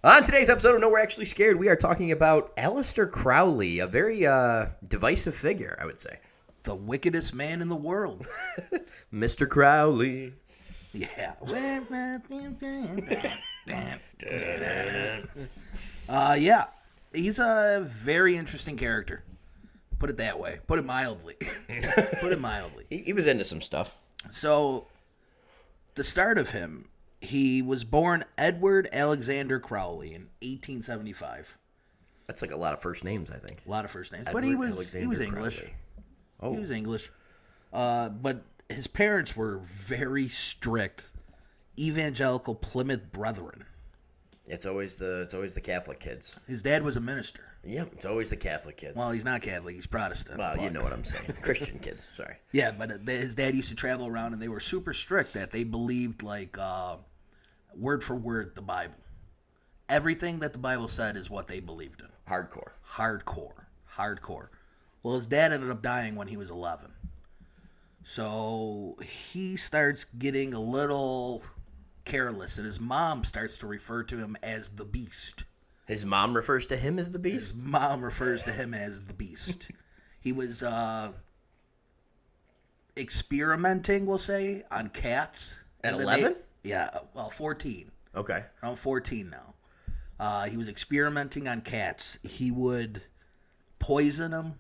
On today's episode of No, We're Actually Scared, we are talking about Aleister Crowley, a very divisive figure, I would say. The wickedest man in the world. Mr. Crowley. Yeah. He's a very interesting character. Put it that way. Put it mildly. He was into some stuff. So, the start of him, he was born Edward Alexander Crowley in 1875. That's like a lot of first names, I think. A lot of first names. Edward But he was Alexander English. Crowley. Oh. He was English. But his parents were very strict evangelical Plymouth Brethren. It's always the Catholic kids. His dad was a minister. Yep, it's always the Catholic kids. Well, he's not Catholic. He's Protestant. Well, you know what I'm saying. Christian kids, sorry. Yeah, but his dad used to travel around, and they were super strict that they believed, like, word for word, the Bible. Everything that the Bible said is what they believed in. Hardcore. Well, his dad ended up dying when he was 11. So he starts getting a little careless, and his mom starts to refer to him as the Beast. His mom refers to him as the Beast? His mom refers to him as the Beast. He was experimenting, we'll say, on cats. At 11? Yeah, well, 14. Okay. Around 14 now. He was experimenting on cats. He would poison them,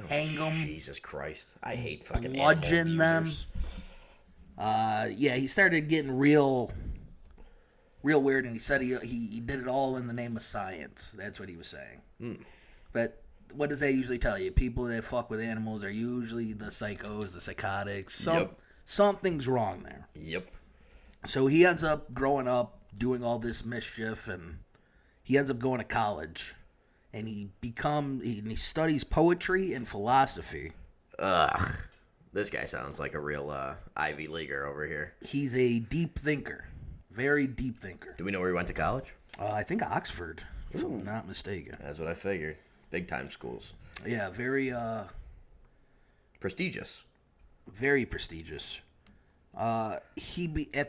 hang them. Jesus Christ. I hate fucking bludgeon them. users. He started getting real weird, and he said he did it all in the name of science. That's what he was saying. But what does that usually tell you? People that fuck with animals are usually the psychos, the psychotics. Something's wrong there. Yep. So he ends up growing up, doing all this mischief, and he ends up going to college. And he studies poetry and philosophy. Ugh. This guy sounds like a real Ivy Leaguer over here. He's a deep thinker. Very deep thinker. Do we know where he went to college? I think Oxford, if I'm not mistaken. That's what I figured. Big time schools. Yeah, very prestigious. Very prestigious. At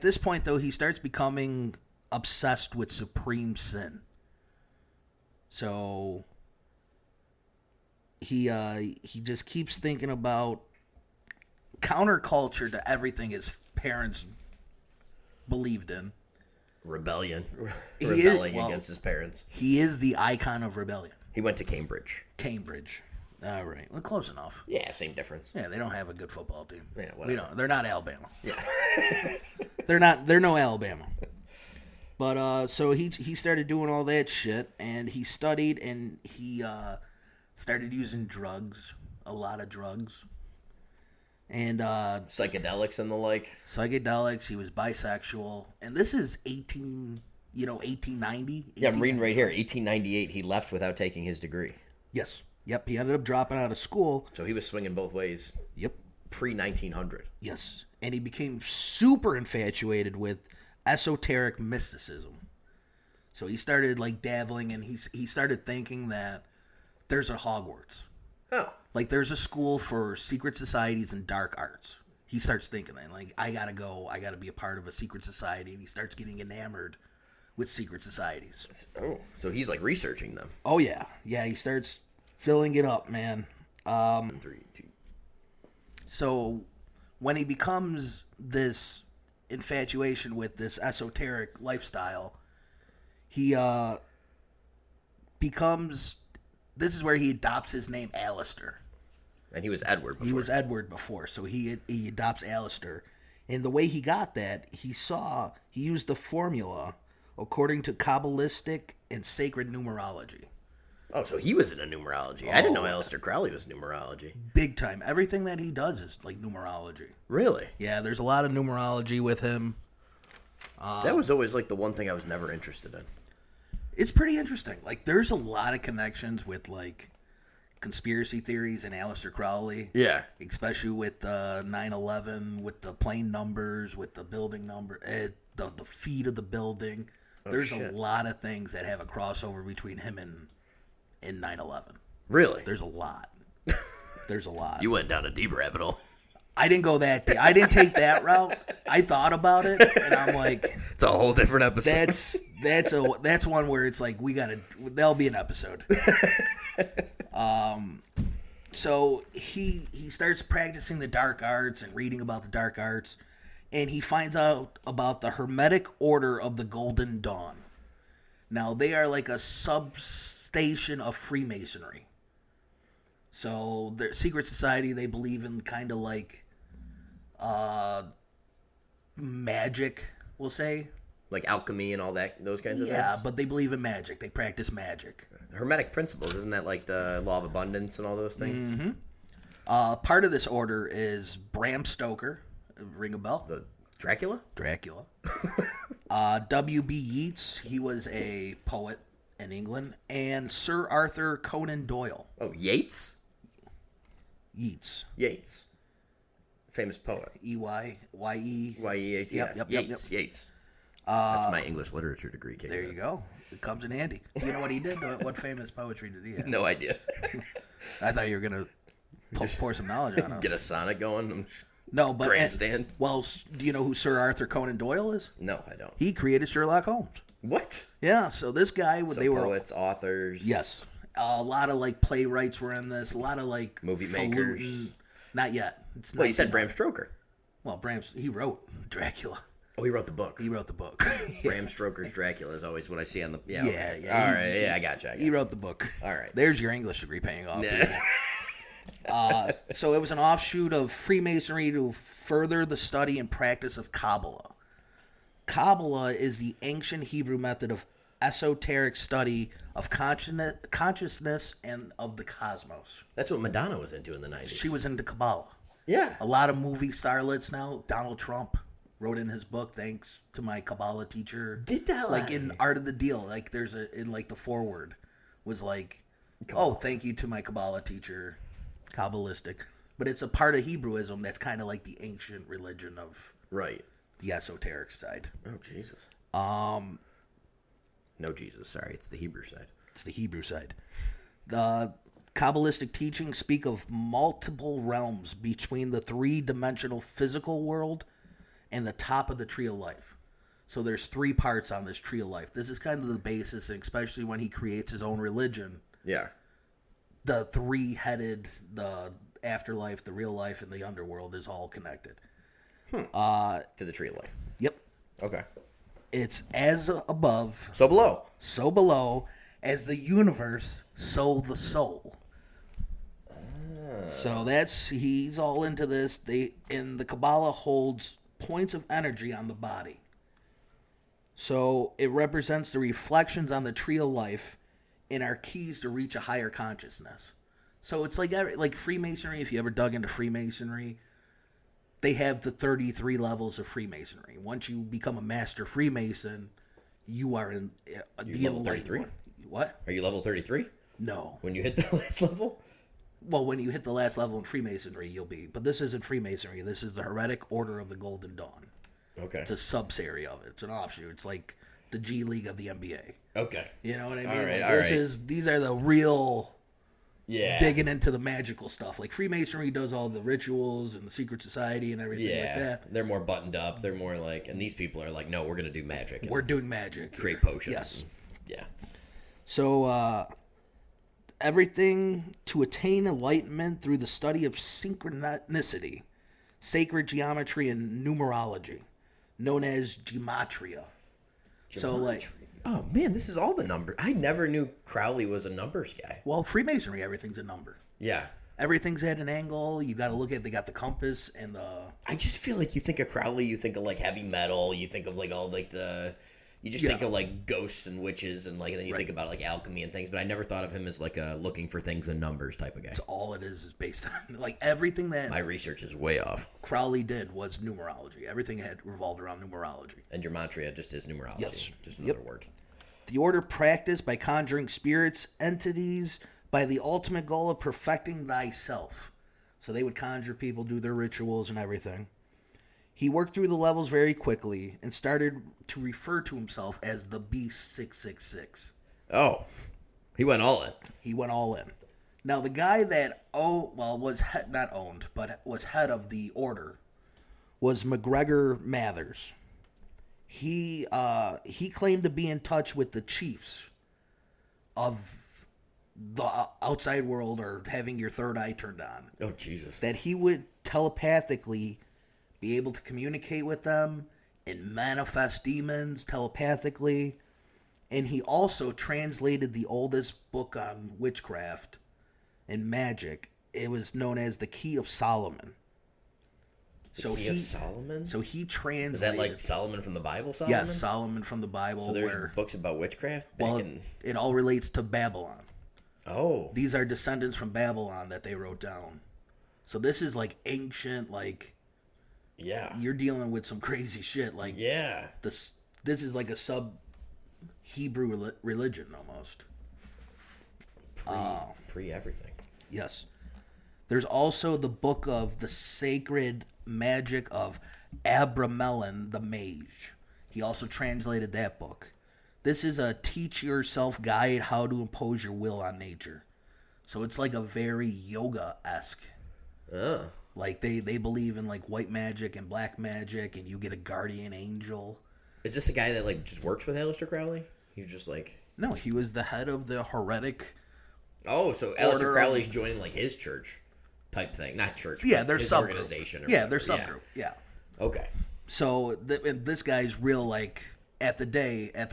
this point, though, he starts becoming obsessed with supreme sin. So he just keeps thinking about counterculture to everything his parents believed in. Rebellion. Rebelling against his parents. He is the icon of rebellion. He went to Cambridge. All right. Well, close enough. Yeah, same difference. Yeah, they don't have a good football team. Yeah, whatever. They're not Alabama. Yeah. They're no Alabama. But so he started doing all that shit, and he studied, and he started using drugs, a lot of drugs. And psychedelics and the like. Psychedelics. He was bisexual, and this is 1890. Yeah, I'm reading right here. 1898. He left without taking his degree. Yes. Yep. He ended up dropping out of school. So he was swinging both ways. Yep. Pre-1900. Yes, and he became super infatuated with esoteric mysticism. So he started like dabbling, and he started thinking that there's a Hogwarts. Oh. Like, there's a school for secret societies and dark arts. He starts thinking that, like, I gotta be a part of a secret society, and he starts getting enamored with secret societies. Oh, so he's, like, researching them. Oh, yeah. Yeah, he starts filling it up, man. 3, 2. So, when he becomes this infatuation with this esoteric lifestyle, he becomes... This is where he adopts his name, Aleister. And he was Edward before. He was Edward before, so he adopts Aleister. And the way he got that, he used the formula according to Kabbalistic and sacred numerology. Oh, so he was into numerology. I didn't know Aleister Crowley was numerology. Big time. Everything that he does is like numerology. Really? Yeah, there's a lot of numerology with him. That was always like the one thing I was never interested in. It's pretty interesting. Like, there's a lot of connections with, like, conspiracy theories and Aleister Crowley. Yeah. Especially with 9/11, with the plane numbers, with the building number, the feet of the building. There's a lot of things that have a crossover between him and 9/11. Really? There's a lot. There's a lot. You went down a deep rabbit hole. I didn't go that deep. I didn't take that route. I thought about it, and I'm like, It's a whole different episode. that's one where it's like there'll be an episode. So he starts practicing the dark arts and reading about the dark arts, and he finds out about the Hermetic Order of the Golden Dawn. Now they are like a substation of Freemasonry. So their secret society, they believe in kind of like magic, we'll say. Like alchemy and all that, those kinds of things? Yeah, but they believe in magic. They practice magic. Hermetic principles, isn't that like the law of abundance and all those things? Mm-hmm. Part of this order is Bram Stoker. Ring a bell? The Dracula? Dracula. W.B. Yeats, he was a poet in England. And Sir Arthur Conan Doyle. Oh, Yeats? Yeats. Yeats. Famous poet. E-Y-Y-E. Y-E-A-T-S. Yep. Yates. That's my English literature degree. There you go. It comes in handy. You know what he did? What famous poetry did he have? No idea. I thought you were going to pour some knowledge on him. Get a sonnet going. No, but grandstand. Well, do you know who Sir Arthur Conan Doyle is? No, I don't. He created Sherlock Holmes. What? Yeah, so this guy, So they were poets, authors. Yes, a lot of like playwrights were in this. A lot of like Movie makers. falutin- Not yet. It's Well, you said 1900. Bram Stoker. Well, he wrote Dracula. Oh, he wrote the book. He wrote the book. Bram Stoker's Dracula is always what I see on the. Yeah. Yeah, Okay. yeah, All right. Yeah, I gotcha. He wrote the book. All right. There's your English degree paying off. Nah. So it was an offshoot of Freemasonry to further the study and practice of Kabbalah. Kabbalah is the ancient Hebrew method of esoteric study of consciousness and of the cosmos. That's what Madonna was into in the 90s. She was into Kabbalah. Yeah. A lot of movie starlets now. Donald Trump wrote in his book, thanks to my Kabbalah teacher. Did that like in Art of the Deal? Like there's in like the foreword was like, oh, thank you to my Kabbalah teacher, Kabbalistic. But it's a part of Hebrewism that's kind of like the ancient religion of Right. the esoteric side. Oh, Jesus. No, Jesus. Sorry. It's the Hebrew side. It's the Hebrew side. The Kabbalistic teachings speak of multiple realms between the three-dimensional physical world and the top of the tree of life. So there's three parts on this tree of life. This is kind of the basis, and especially when he creates his own religion. Yeah. The three-headed, the afterlife, the real life, and the underworld is all connected. To the tree of life. Yep. Okay. It's as above, So below. so below, as the universe, so the soul. So he's all into this. And the Kabbalah holds points of energy on the body. So it represents the reflections on the tree of life and our keys to reach a higher consciousness. So it's like Freemasonry. If you ever dug into Freemasonry, they have the 33 levels of Freemasonry. Once you become a master Freemason, you are in the level 33? What? Are you level 33? No. When you hit the last level? Well, when you hit the last level in Freemasonry, you'll be. But this isn't Freemasonry. This is the Heretic Order of the Golden Dawn. Okay. It's a sub-area of it. It's an offshoot. It's like the G League of the NBA. Okay. You know what I mean? All right, Like, all right. These are the real Yeah. digging into the magical stuff. Like Freemasonry does all the rituals and the secret society and everything like Yeah. that. They're more buttoned up. They're more like, and these people are like, no, we're going to do magic. and We're doing magic. create potions. Yes. Yeah. So, everything to attain enlightenment through the study of synchronicity, sacred geometry, and numerology, known as gematria. So, like, Oh, man, this is all the numbers. I never knew Crowley was a numbers guy. well, Freemasonry, everything's a number. Yeah. Everything's at an angle. You got to look at. They got the compass and the. I just feel like you think of Crowley, you think of like heavy metal, you think of like all like the. You just think of like ghosts and witches and like, and then you think about like alchemy and things, but I never thought of him as like a looking for things in numbers type of guy. It's all it is based on like everything that My research is way off. Crowley did was numerology. Everything had revolved around numerology. And gematria just is numerology. Yes. Just another word. The order practiced by conjuring spirits, entities, by the ultimate goal of perfecting thyself. So they would conjure people, do their rituals and everything. He worked through the levels very quickly and started to refer to himself as the Beast 666. Oh. He went all in. He went all in. Now, the guy that was not owned, but was head of the order was McGregor Mathers. He claimed to be in touch with the chiefs of the outside world, or having your third eye turned on. Oh, Jesus. That he would telepathically be able to communicate with them and manifest demons telepathically. And he also translated the oldest book on witchcraft and magic. It was known as the Key of Solomon. Key of Solomon? So he translated... Is that like Solomon from the Bible, Solomon? Yes, Solomon from the Bible. So there's books about witchcraft? It all relates to Babylon. Oh. These are descendants from Babylon that they wrote down. So this is like ancient, like... Yeah. You're dealing with some crazy shit. Like, yeah. This is like a sub-Hebrew religion almost. Pre-everything. Yes. There's also the book of the sacred magic of Abramelin the Mage. He also translated that book. This is a teach yourself guide how to impose your will on nature. So it's like a very yoga-esque. Like they believe in like white magic and black magic, and you get a guardian angel. Is this a guy that like just works with Aleister Crowley? He's just like... No, he was the head of the heretic. Oh, so Aleister Crowley's joining like his church type thing, not church. Yeah, their subgroup. Organization. Yeah, their subgroup. Yeah. Okay. So this guy's real, like, at the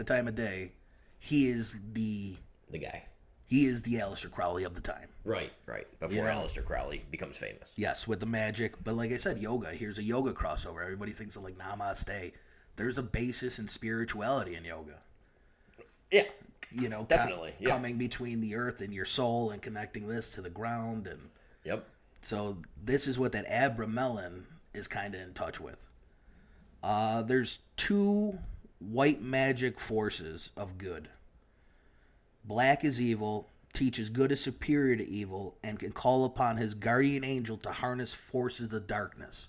time of day, he is the guy. He is the Aleister Crowley of the time. Right. Before Aleister Crowley becomes famous. Yes, with the magic. But like I said, yoga. Here's a yoga crossover. Everybody thinks of like namaste. There's a basis in spirituality in yoga. Yeah. You know, definitely. Coming between the earth and your soul and connecting this to the ground. And yep. So this is what that Abramelin is kind of in touch with. There's two white magic forces of good. Black is evil, teaches good is superior to evil, and can call upon his guardian angel to harness forces of darkness.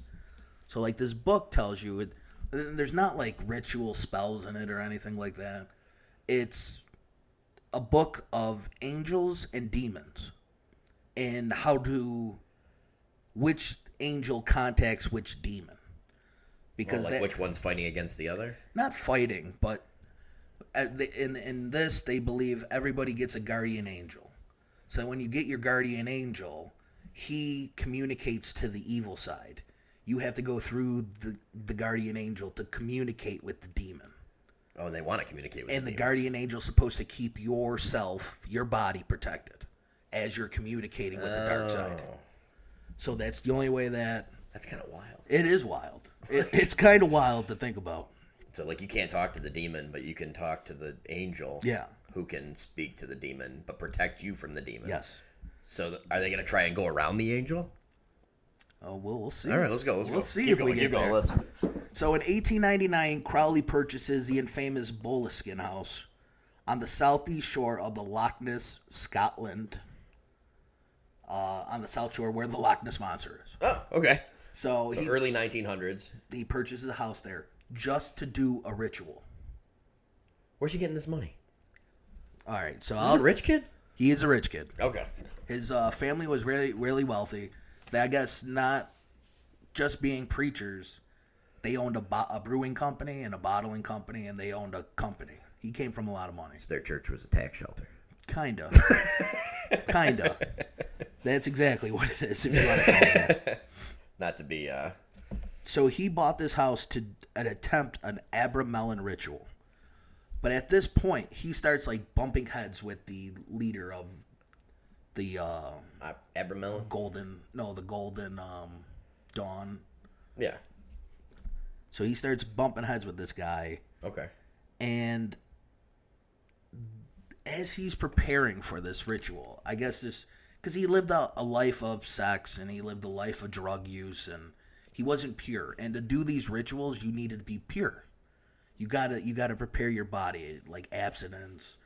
So like this book tells you, there's not like ritual spells in it or anything like that. It's a book of angels and demons and which angel contacts which demon. Because which one's fighting against the other? Not fighting, but in this, they believe everybody gets a guardian angel. So when you get your guardian angel, he communicates to the evil side. You have to go through the guardian angel to communicate with the demon. Oh, and they want to communicate with and the demons. Guardian angel's supposed to keep your body protected as you're communicating with the dark side. So that's the only way that... That's kind of wild. It is wild. It's kind of wild to think about. So, like, you can't talk to the demon, but you can talk to the angel. Yeah. Who can speak to the demon, but protect you from the demon. Yes. So, are they going to try and go around the angel? Oh, we'll see. All right, let's go. We'll see if we get there. So, in 1899, Crowley purchases the infamous Boleskine House on the southeast shore of the Loch Ness, Scotland. On the south shore where the Loch Ness Monster is. Oh, okay. So early 1900s. He purchases a house there just to do a ritual. Where's he getting this money? All right, so he's a rich kid? He is a rich kid. Okay. His family was really, really wealthy. They, I guess, not just being preachers. They owned a brewing company and a bottling company, and they owned a company. He came from a lot of money. So their church was a tax shelter. Kinda. Kinda. That's exactly what it is, if you want to call it that. Not to be... So he bought this house to attempt an Abramelin ritual. But at this point, he starts like bumping heads with the leader of the... Abramelin? The Golden Dawn. Yeah. So he starts bumping heads with this guy. Okay. And as he's preparing for this ritual, I guess because he lived a life of sex and he lived a life of drug use and he wasn't pure. And to do these rituals, you needed to be pure. You gotta prepare your body, like abstinence,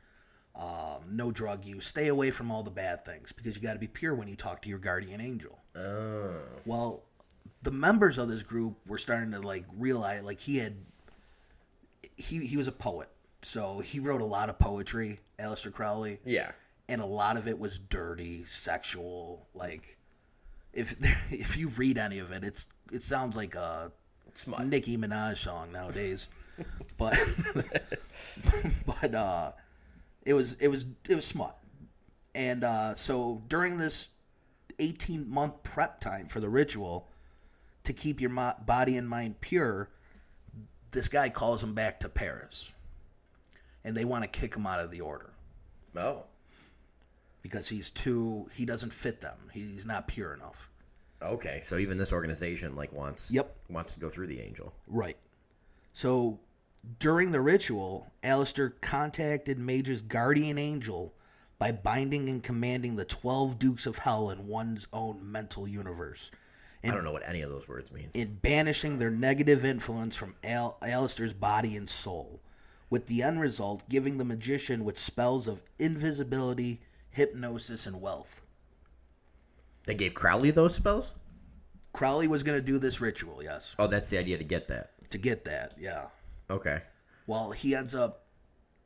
no drug use, stay away from all the bad things because you got to be pure when you talk to your guardian angel. Oh. Well, the members of this group were starting to like realize like he was a poet. So he wrote a lot of poetry, Aleister Crowley. Yeah. and a lot of it was dirty, sexual. Like, if you read any of it, it sounds like a Smut. Nicki Minaj song nowadays. but it was smut. And so during this 18-month prep time for the ritual, to keep your body and mind pure, this guy calls him back to Paris. And they want to kick him out of the order. Oh. Because he doesn't fit them. He's not pure enough. Okay, so even this organization wants to go through the angel. Right. So during the ritual, Aleister contacted Mage's guardian angel by binding and commanding the 12 Dukes of Hell in one's own mental universe. And I don't know what any of those words mean. In banishing their negative influence from Aleister's body and soul, with the end result giving the magician with spells of invisibility, hypnosis, and wealth. They gave Crowley those spells? Crowley was going to do this ritual, yes. Oh, that's the idea, to get that. To get that, yeah. Okay. Well, he ends up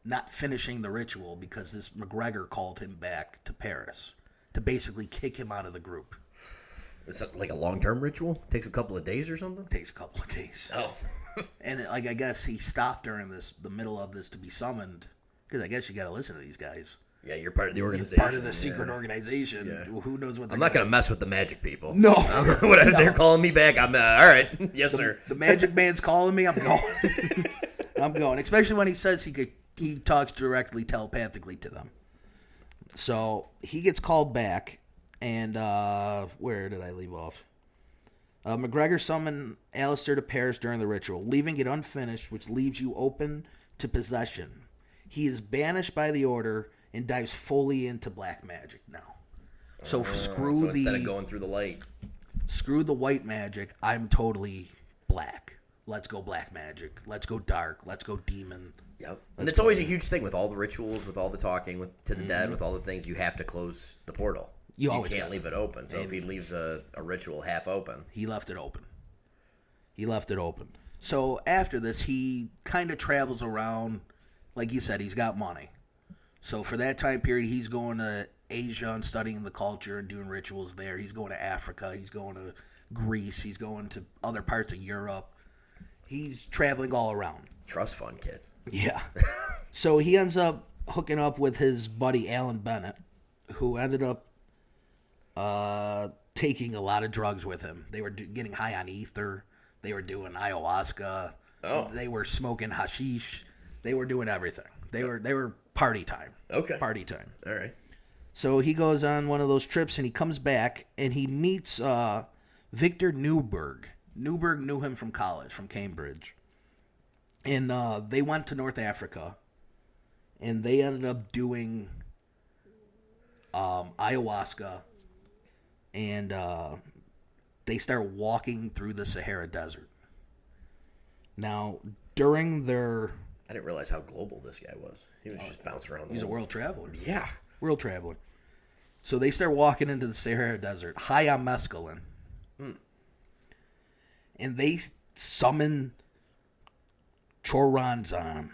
not finishing the ritual because this McGregor called him back to Paris to basically kick him out of the group. It's like a long-term ritual? Takes a couple of days or something? Takes a couple of days. Oh. And I guess he stopped during the middle of this to be summoned, because I guess you got to listen to these guys. Yeah, you're part of the organization. You're part of the secret organization. Yeah. Who knows what they're I'm not going to mess with the magic people. No. Whatever they're calling me back, I'm all right. Yes, sir. The magic man's calling me, I'm going. I'm going. Especially when he says he talks directly, telepathically to them. So he gets called back, and where did I leave off? McGregor summoned Aleister to Paris during the ritual, leaving it unfinished, which leaves you open to possession. He is banished by the order and dives fully into black magic now. So instead of going through the light. Screw the white magic. I'm totally black. Let's go black magic. Let's go dark. Let's go demon. Yep. And it's always a huge thing with all the rituals, with all the talking to the dead, with all the things. You have to close the portal. You can't leave it open. So if he leaves a ritual half open. He left it open. So after this, he kind of travels around. Like you said, he's got money. So for that time period, he's going to Asia and studying the culture and doing rituals there. He's going to Africa. He's going to Greece. He's going to other parts of Europe. He's traveling all around. Trust fund kid. Yeah. So he ends up hooking up with his buddy Alan Bennett, who ended up taking a lot of drugs with him. They were getting high on ether. They were doing ayahuasca. Oh. They were smoking hashish. They were doing everything. They were party time. Okay. Party time. All right. So he goes on one of those trips, and he comes back, and he meets Victor Newberg. Newberg knew him from college, from Cambridge. And they went to North Africa, and they ended up doing ayahuasca, and they start walking through the Sahara Desert. Now, during their... I didn't realize how global this guy was. He was just bouncing around the He's world. a world traveler. Yeah. World traveler. So they start walking into the Sahara Desert, high on mescaline. And they summon Choronzon.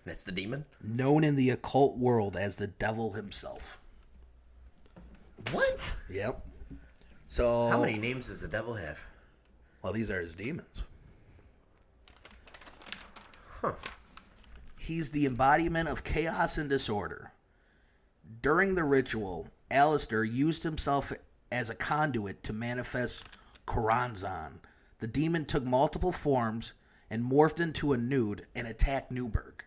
That's the demon? Known in the occult world as the devil himself. What? Yep. So how many names does the devil have? Well, these are his demons. Huh. He's the embodiment of chaos and disorder. During the ritual, Aleister used himself as a conduit to manifest Choronzon. The demon took multiple forms and morphed into a nude and attacked Newberg.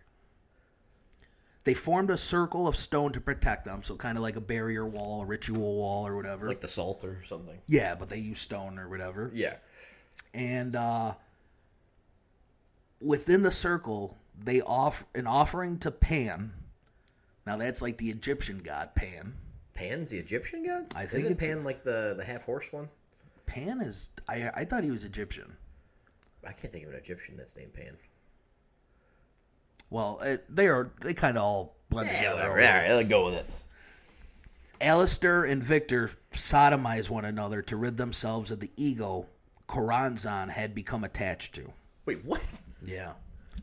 They formed a circle of stone to protect them, so kind of like a barrier wall, a ritual wall, or whatever. Like the salt or something. Yeah, but they use stone or whatever. Yeah. And within the circle, they offer an offering to Pan. Now that's like the Egyptian god Pan. Pan's the Egyptian god? I think Isn't Pan like the half horse one? Pan is... I thought he was Egyptian. I can't think of an Egyptian that's named Pan. Well, they kind of all blend together. Whatever. All right, let's go with it. Aleister and Victor sodomize one another to rid themselves of the ego Choronzon had become attached to. Wait, what? Yeah.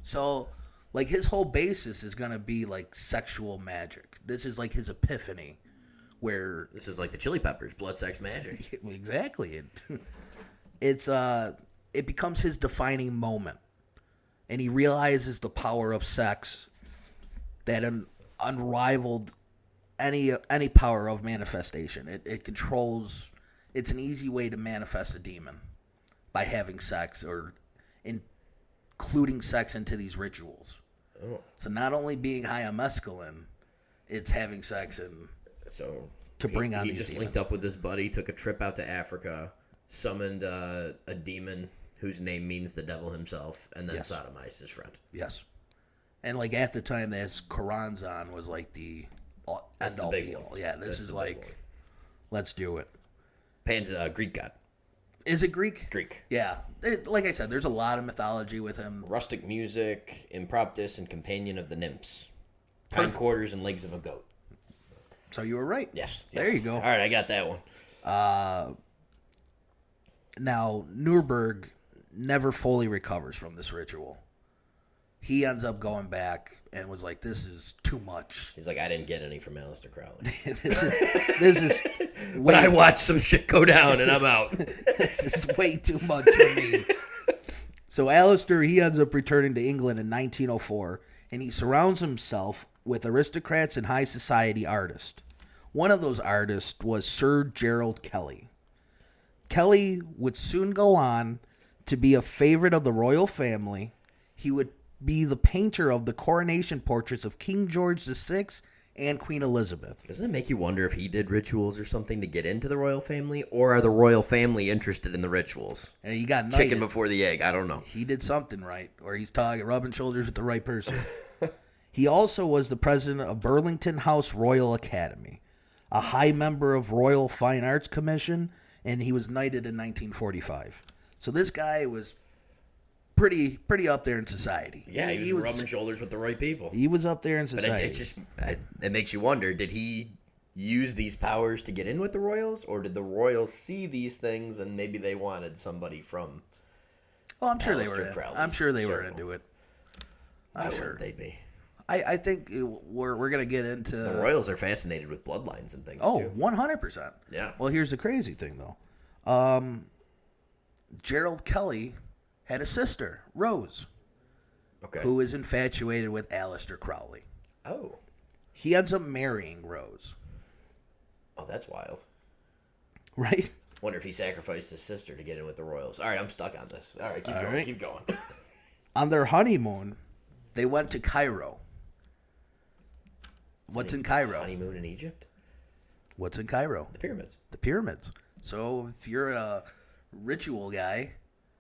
So Like, his whole basis is going to be, like, sexual magic. This is, like, his epiphany, where... This is like the Chili Peppers, blood, sex, magic. Exactly. It becomes his defining moment. And he realizes the power of sex that unrivaled any power of manifestation. It controls... It's an easy way to manifest a demon by having sex or including sex into these rituals. Oh. So not only being high on mescaline, it's having sex and to bring on these demons. He just linked up with his buddy, took a trip out to Africa, summoned a demon whose name means the devil himself, and then sodomized his friend. Yes. And like at the time that Karanzan was like the end all be all. Yeah, this is like, let's do it. Pan's a Greek god. Is it Greek? Greek. Yeah. Like I said, there's a lot of mythology with him. Rustic music, impromptus, and companion of the nymphs. Hindquarters and legs of a goat. So you were right. Yes. There you go. All right, I got that one. Now, Nuremberg never fully recovers from this ritual. He ends up going back and was like, this is too much. He's like, I didn't get any from Aleister Crowley. this is but I watched some shit go down and I'm out. This is way too much for me. So Aleister, he ends up returning to England in 1904, and he surrounds himself with aristocrats and high society artists. One of those artists was Sir Gerald Kelly. Kelly would soon go on to be a favorite of the royal family. He would be the painter of the coronation portraits of King George VI and Queen Elizabeth. Doesn't it make you wonder if he did rituals or something to get into the royal family, or are the royal family interested in the rituals? And he got knighted. Chicken before the egg, I don't know. He did something right, or he's rubbing shoulders with the right person. He also was the president of Burlington House Royal Academy, a high member of Royal Fine Arts Commission, and he was knighted in 1945. So this guy was pretty up there in society. Yeah, he was rubbing shoulders with the right people. He was up there in society. But it makes you wonder, did he use these powers to get in with the royals, or did the royals see these things and maybe they wanted somebody from I'm sure they were into it. I'm sure they'd be. I think we're going to get into... The royals are fascinated with bloodlines and things, too. 100%. Yeah. Well, here's the crazy thing, though. Gerald Kelly had a sister, Rose, who is infatuated with Aleister Crowley. Oh. He ends up marrying Rose. Oh, that's wild. Right? Wonder if he sacrificed his sister to get in with the royals. All right, I'm stuck on this. All right, keep going. On their honeymoon, they went to Cairo. What's in Cairo? Honeymoon in Egypt? What's in Cairo? The pyramids. The pyramids. So if you're a ritual guy,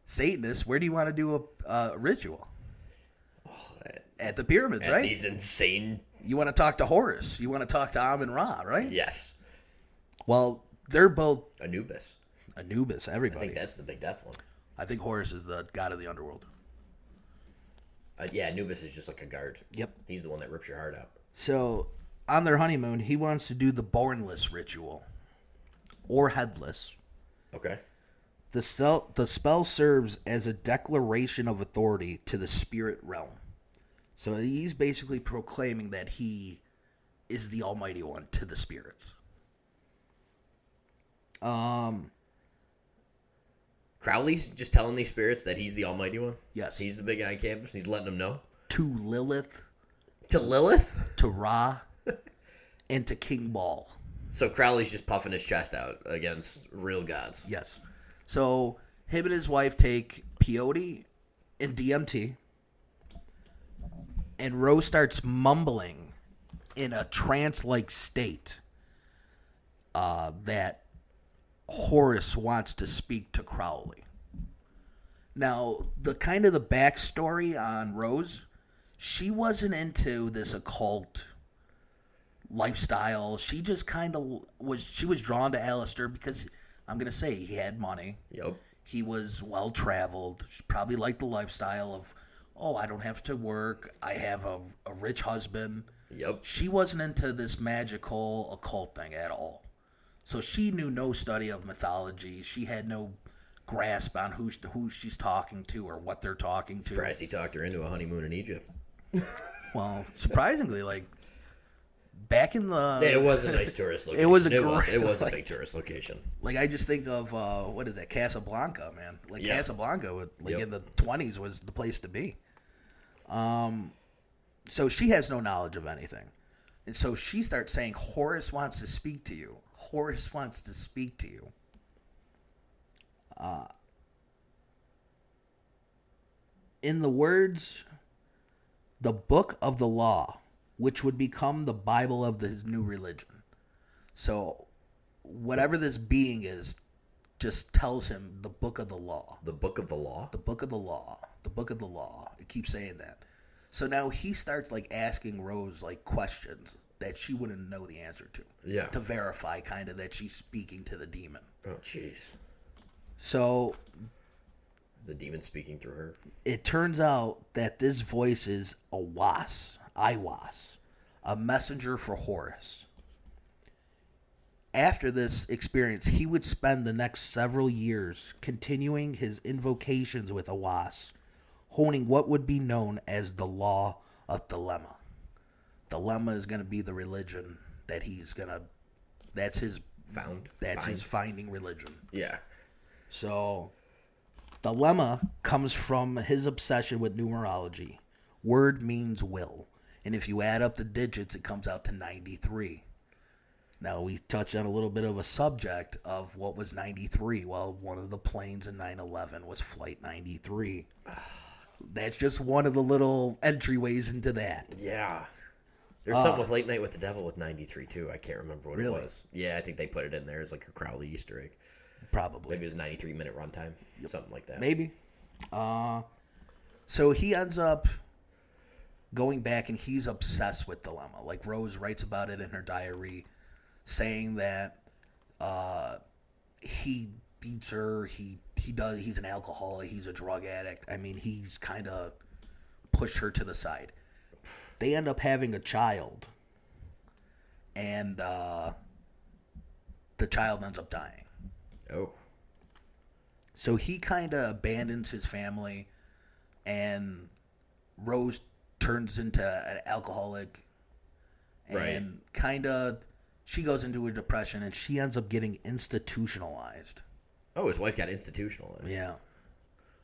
Satanist, where do you want to do a ritual? At the pyramids, right? These insane... You want to talk to Horus. You want to talk to Amun-Ra, right? Yes. Well, they're both... Anubis, everybody. I think that's the big death one. I think Horus is the god of the underworld. Yeah, Anubis is just like a guard. Yep. He's the one that rips your heart out. So, on their honeymoon, he wants to do the bornless ritual. Or headless. Okay. The spell serves as a declaration of authority to the spirit realm. So he's basically proclaiming that he is the Almighty One to the spirits. Crowley's just telling these spirits that he's the Almighty One? Yes. He's the big guy on campus? He's letting them know? To Lilith. To Lilith? To Ra. And to King Baal. So Crowley's just puffing his chest out against real gods. Yes. So him and his wife take peyote and DMT. And Rose starts mumbling in a trance-like state that Horus wants to speak to Crowley. Now, the backstory on Rose, she wasn't into this occult lifestyle. She just was drawn to Aleister because, I'm going to say, he had money. Yep. He was well-traveled. She probably liked the lifestyle of, I don't have to work. I have a rich husband. Yep. She wasn't into this magical occult thing at all. So she knew no study of mythology. She had no grasp on who she's talking to or what they're talking to. Surprised he talked her into a honeymoon in Egypt. Well, surprisingly, like back in the It was a nice tourist location. It was a big tourist location. Like I just think of what is that, Casablanca, man? Like Casablanca, in the 1920s was the place to be. So she has no knowledge of anything, and so she starts saying, "Horus wants to speak to you. Horus wants to speak to you." In the words, the book of the law, which would become the Bible of his new religion. So, whatever this being is, just tells him the book of the law. The book of the law? The book of the law. The book of the law. It keeps saying that. So now he starts like asking Rose like questions that she wouldn't know the answer to. Yeah. To verify kind of that she's speaking to the demon. Oh, jeez. So the demon speaking through her. It turns out that this voice is a Iwas, a messenger for Horus. After this experience, he would spend the next several years continuing his invocations with Iwas, honing what would be known as the Law of Dilemma. Dilemma is going to be the religion that he's going to... That's his finding religion. Yeah. So, Dilemma comes from his obsession with numerology. Word means will. And if you add up the digits, it comes out to 93. Now, we touched on a little bit of a subject of what was 93. Well, one of the planes in 9/11 was Flight 93. That's just one of the little entryways into that. Yeah. There's something with Late Night with the Devil with 93, too. I can't remember what it was. Yeah, I think they put it in there as like a Crowley Easter egg. Probably. Maybe it was 93-minute runtime. Yep. Something like that. Maybe. So he ends up going back and he's obsessed with Dilemma. Like Rose writes about it in her diary, saying that he beats her, he's an alcoholic, he's a drug addict. I mean, he's kind of pushed her to the side. They end up having a child, and the child ends up dying. Oh. So he kind of abandons his family, and Rose turns into an alcoholic, and she goes into a depression, and she ends up getting institutionalized. Oh, his wife got institutionalized. Yeah.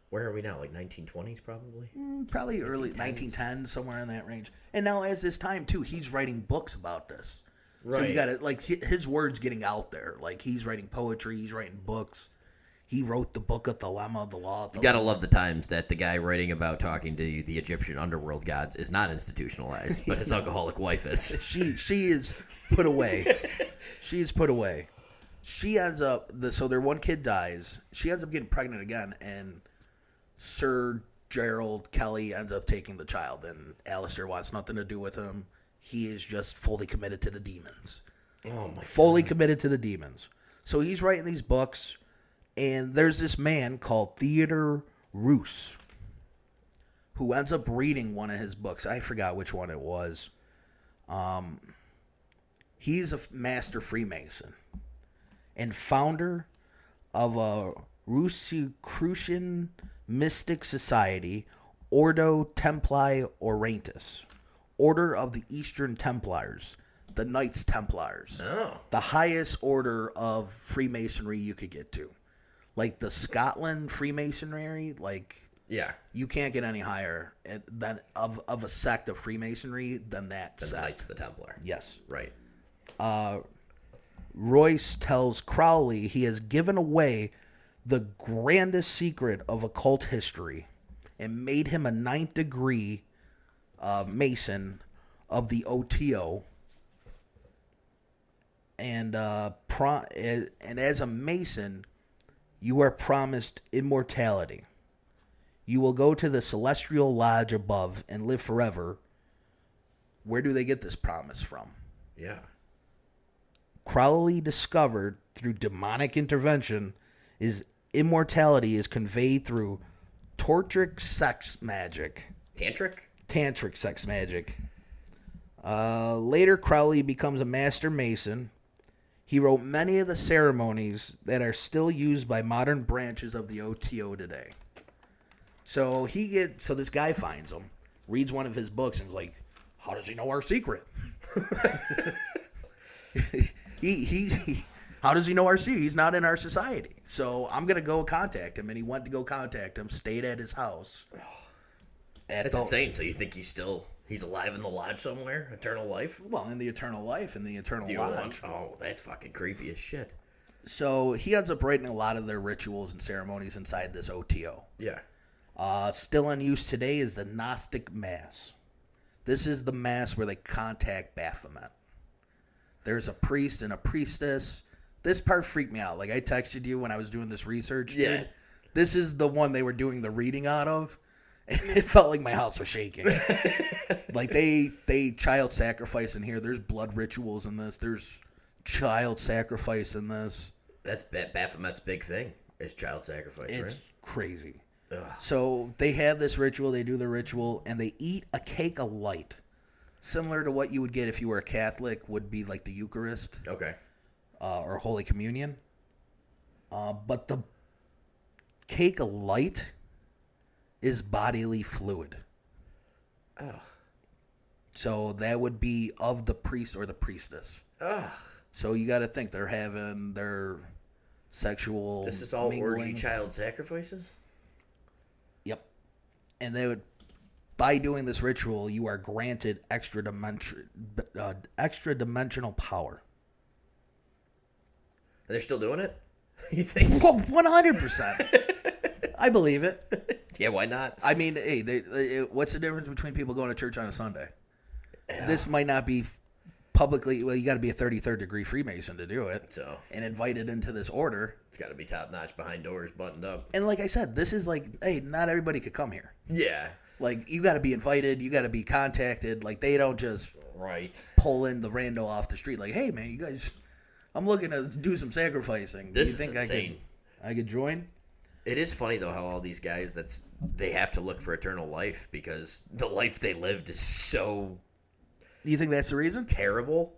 Where are we now? Like 1920s, probably? Probably early 1910s, somewhere in that range. And now, as this time, too, he's writing books about this. Right. So you got it, like, his words getting out there. Like, he's writing poetry, he's writing books. He wrote the book of Dilemma, the Law of Dilemma. You gotta love the times that the guy writing about talking to the Egyptian underworld gods is not institutionalized, but his alcoholic wife is. She is put away. She is put away. She ends up, so their one kid dies. She ends up getting pregnant again, and Sir Gerald Kelly ends up taking the child, and Aleister wants nothing to do with him. He is just fully committed to the demons. Oh my God. Fully committed to the demons. So he's writing these books, and there's this man called Theodore Roos who ends up reading one of his books. I forgot which one it was. He's a master Freemason and founder of a Rosicrucian mystic society, Ordo Templi Orientis, Order of the Eastern Templars, the Knights Templars. Oh. The highest order of Freemasonry you could get to. Like the Scotland Freemasonry, like, yeah, you can't get any higher than of a sect of Freemasonry than that the sect. Knights of the Templar. Yes. Right. Royce tells Crowley he has given away the grandest secret of occult history and made him a 9th degree Mason of the OTO. And as a Mason, you are promised immortality. You will go to the celestial lodge above and live forever. Where do they get this promise from? Yeah. Crowley discovered through demonic intervention is immortality is conveyed through tantric sex magic. Tantric sex magic. Later, Crowley becomes a master Mason. He wrote many of the ceremonies that are still used by modern branches of the OTO today. So this guy finds him, reads one of his books and is like, how does he know our secret? How does he know our secret? He's not in our society. So I'm going to go contact him. And he went to go contact him, stayed at his house. That's insane. So you think he's alive in the lodge somewhere? Eternal life? Well, in the eternal life, in the eternal lodge. Oh, that's fucking creepy as shit. So he ends up writing a lot of their rituals and ceremonies inside this OTO. Yeah. Still in use today is the Gnostic Mass. This is the Mass where they contact Baphomet. There's a priest and a priestess. This part freaked me out. Like, I texted you when I was doing this research. Yeah. Dude. This is the one they were doing the reading out of. And it felt like my house was shaking. Like, they child sacrifice in here. There's blood rituals in this. There's child sacrifice in this. That's Baphomet's big thing, is child sacrifice, It's right? crazy. Ugh. So they have this ritual. They do the ritual, and they eat a cake of light. Similar to what you would get if you were a Catholic, would be like the Eucharist. Okay. Or Holy Communion. But the cake of light is bodily fluid. Oh. So that would be of the priest or the priestess. Ugh. So you got to think they're having their sexual This is all mingling. orgy child sacrifices? Yep. And they would, by doing this ritual, you are granted extra dimensional power. They're still doing it? You think? Well, 100%. I believe it. Yeah, why not? I mean, hey, what's the difference between people going to church on a Sunday? Yeah. This might not be publicly. Well, you got to be a 33rd degree Freemason to do it. So, and invited into this order. It's got to be top notch, behind doors, buttoned up. And like I said, this is like, hey, not everybody could come here. Yeah. Like, you got to be invited. You got to be contacted. Like, they don't just pull in the rando off the street. Like, hey, man, you guys, I'm looking to do some sacrificing. This do you think is insane. I could join? It is funny, though, how all these guys, they have to look for eternal life because the life they lived is so... Do you think that's the reason? Terrible.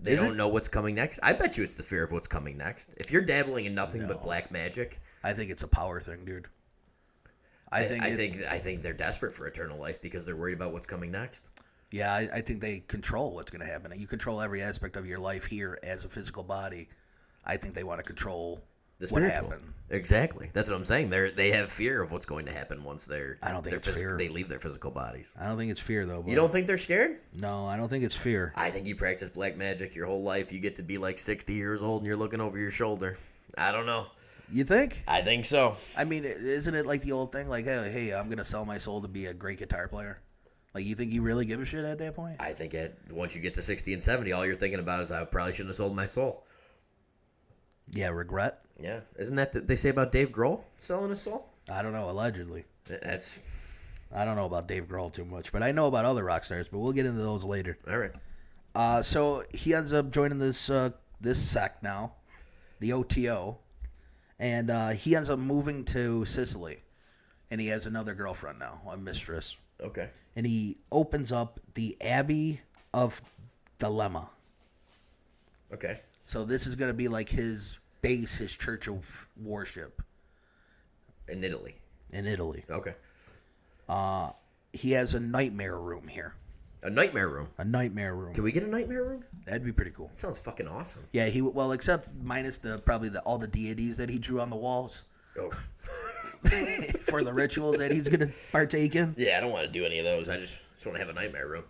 They don't know what's coming next. I bet you it's the fear of what's coming next. If you're dabbling in nothing but black magic... I think it's a power thing, dude. I think they're desperate for eternal life because they're worried about what's coming next. Yeah, I think they control what's going to happen. You control every aspect of your life here as a physical body. I think they want to control what happened. Exactly. That's what I'm saying. They have fear of what's going to happen once I don't think it's fear. They leave their physical bodies. I don't think it's fear, though. You don't think they're scared? No, I don't think it's fear. I think you practice black magic your whole life. You get to be like 60 years old and you're looking over your shoulder. I don't know. You think? I think so. I mean, isn't it like the old thing? Like, hey, I'm going to sell my soul to be a great guitar player. Like, you think you really give a shit at that point? I think once you get to 60 and 70, all you're thinking about is I probably shouldn't have sold my soul. Yeah, regret? Yeah. Isn't that what they say about Dave Grohl selling his soul? I don't know, allegedly. I don't know about Dave Grohl too much, but I know about other rock stars, but we'll get into those later. All right. So he ends up joining this sect now, the OTO, and he ends up moving to Sicily, and he has another girlfriend now, a mistress. Okay. And he opens up the Abbey of Dilemma. Okay. So this is going to be like his base, his church of worship. In Italy. Okay. Okay. He has a nightmare room here. A nightmare room? A nightmare room. Can we get a nightmare room? That'd be pretty cool. That sounds fucking awesome. Yeah, except minus all the deities that he drew on the walls. Oh. For the rituals that he's going to partake in. Yeah, I don't want to do any of those. I just want to have a nightmare room.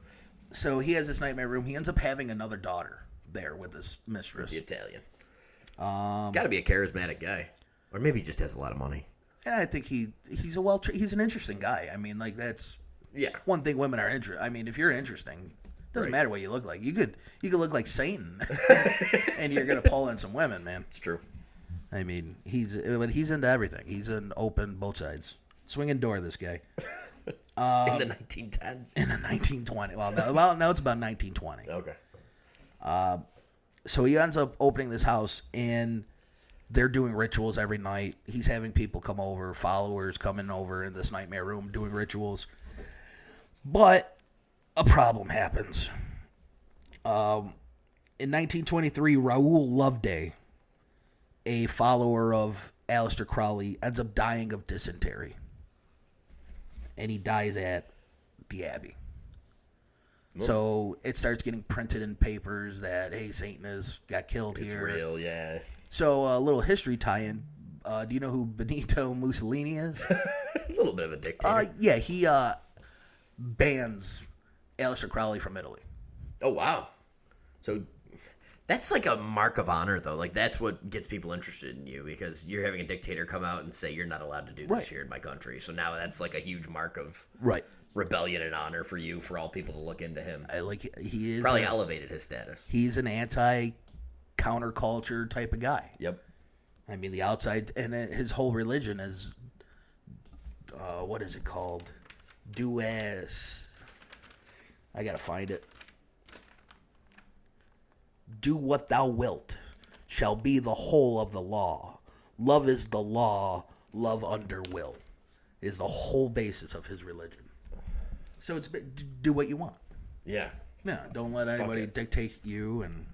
So he has this nightmare room. He ends up having another daughter there with his mistress. The Italian. Got to be a charismatic guy. Or maybe he just has a lot of money. And I think he's an interesting guy. I mean, like, that's one thing women are interested. I mean, if you're interesting, doesn't matter what you look like. You could look like Satan, and you're gonna pull in some women, man. It's true. I mean, he's into everything. He's an open both sides, swinging door. This guy. In the 1910s. In the 1920s. Well, now it's about 1920. Okay. So he ends up opening this house, and they're doing rituals every night. He's having people come over, followers coming over in this nightmare room doing rituals. But a problem happens. In 1923, Raoul Loveday, a follower of Aleister Crowley, ends up dying of dysentery. And he dies at the Abbey. So it starts getting printed in papers that, hey, Satanists got killed here. It's real, yeah. So a little history tie-in. Do you know who Benito Mussolini is? A little bit of a dictator. Yeah, he bans Aleister Crowley from Italy. Oh, wow. So that's like a mark of honor, though. Like, that's what gets people interested in you, because you're having a dictator come out and say you're not allowed to do this here in my country. So now that's like a huge mark of rebellion and honor for you, for all people to look into him. He is probably elevated his status. He's an anti-counterculture type of guy. Yep. I mean, the outside, and his whole religion is, what is it called? Do as, I gotta find it. Do what thou wilt, shall be the whole of the law. Love is the law, love under will, is the whole basis of his religion. So it's do what you want. Yeah. Yeah, don't let anybody dictate you, and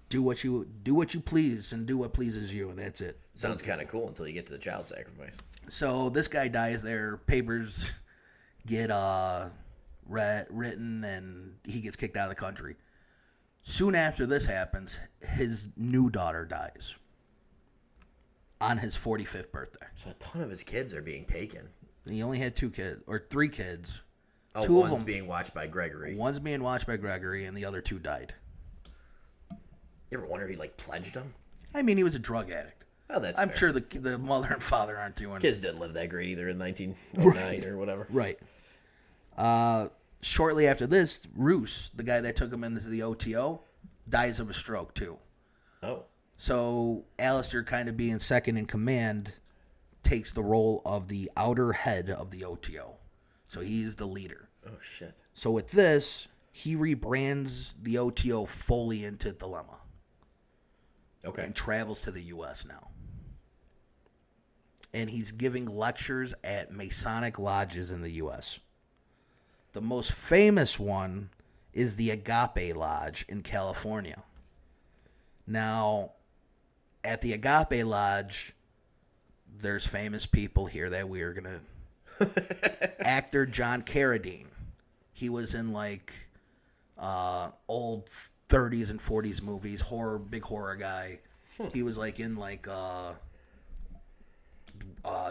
do what you please, and do what pleases you, and that's it. Sounds kind of cool until you get to the child sacrifice. So this guy dies there. Papers get written, and he gets kicked out of the country. Soon after this happens, his new daughter dies on his 45th birthday. So a ton of his kids are being taken. He only had 2 kids, or 3 kids. Oh, Two one's of them, being watched by Gregory. One's being watched by Gregory, and the other 2 died. You ever wonder if he, like, pledged them? I mean, he was a drug addict. Oh, that's I'm fair. sure the mother and father aren't doing. Kids didn't live that great either in 1909 or whatever. Right. Shortly after this, Roos, the guy that took him into the OTO, dies of a stroke too. Oh. So Aleister, kind of being second in command, takes the role of the outer head of the OTO. So he's the leader. Oh, shit. So with this, he rebrands the OTO fully into Dilemma. Okay. And travels to the U.S. now. And he's giving lectures at Masonic lodges in the U.S. The most famous one is the Agape Lodge in California. Now, at the Agape Lodge, there's famous people here that we are going to... Actor John Carradine. He was in, like, old 30s and 40s movies, big horror guy. He was, like, in, like,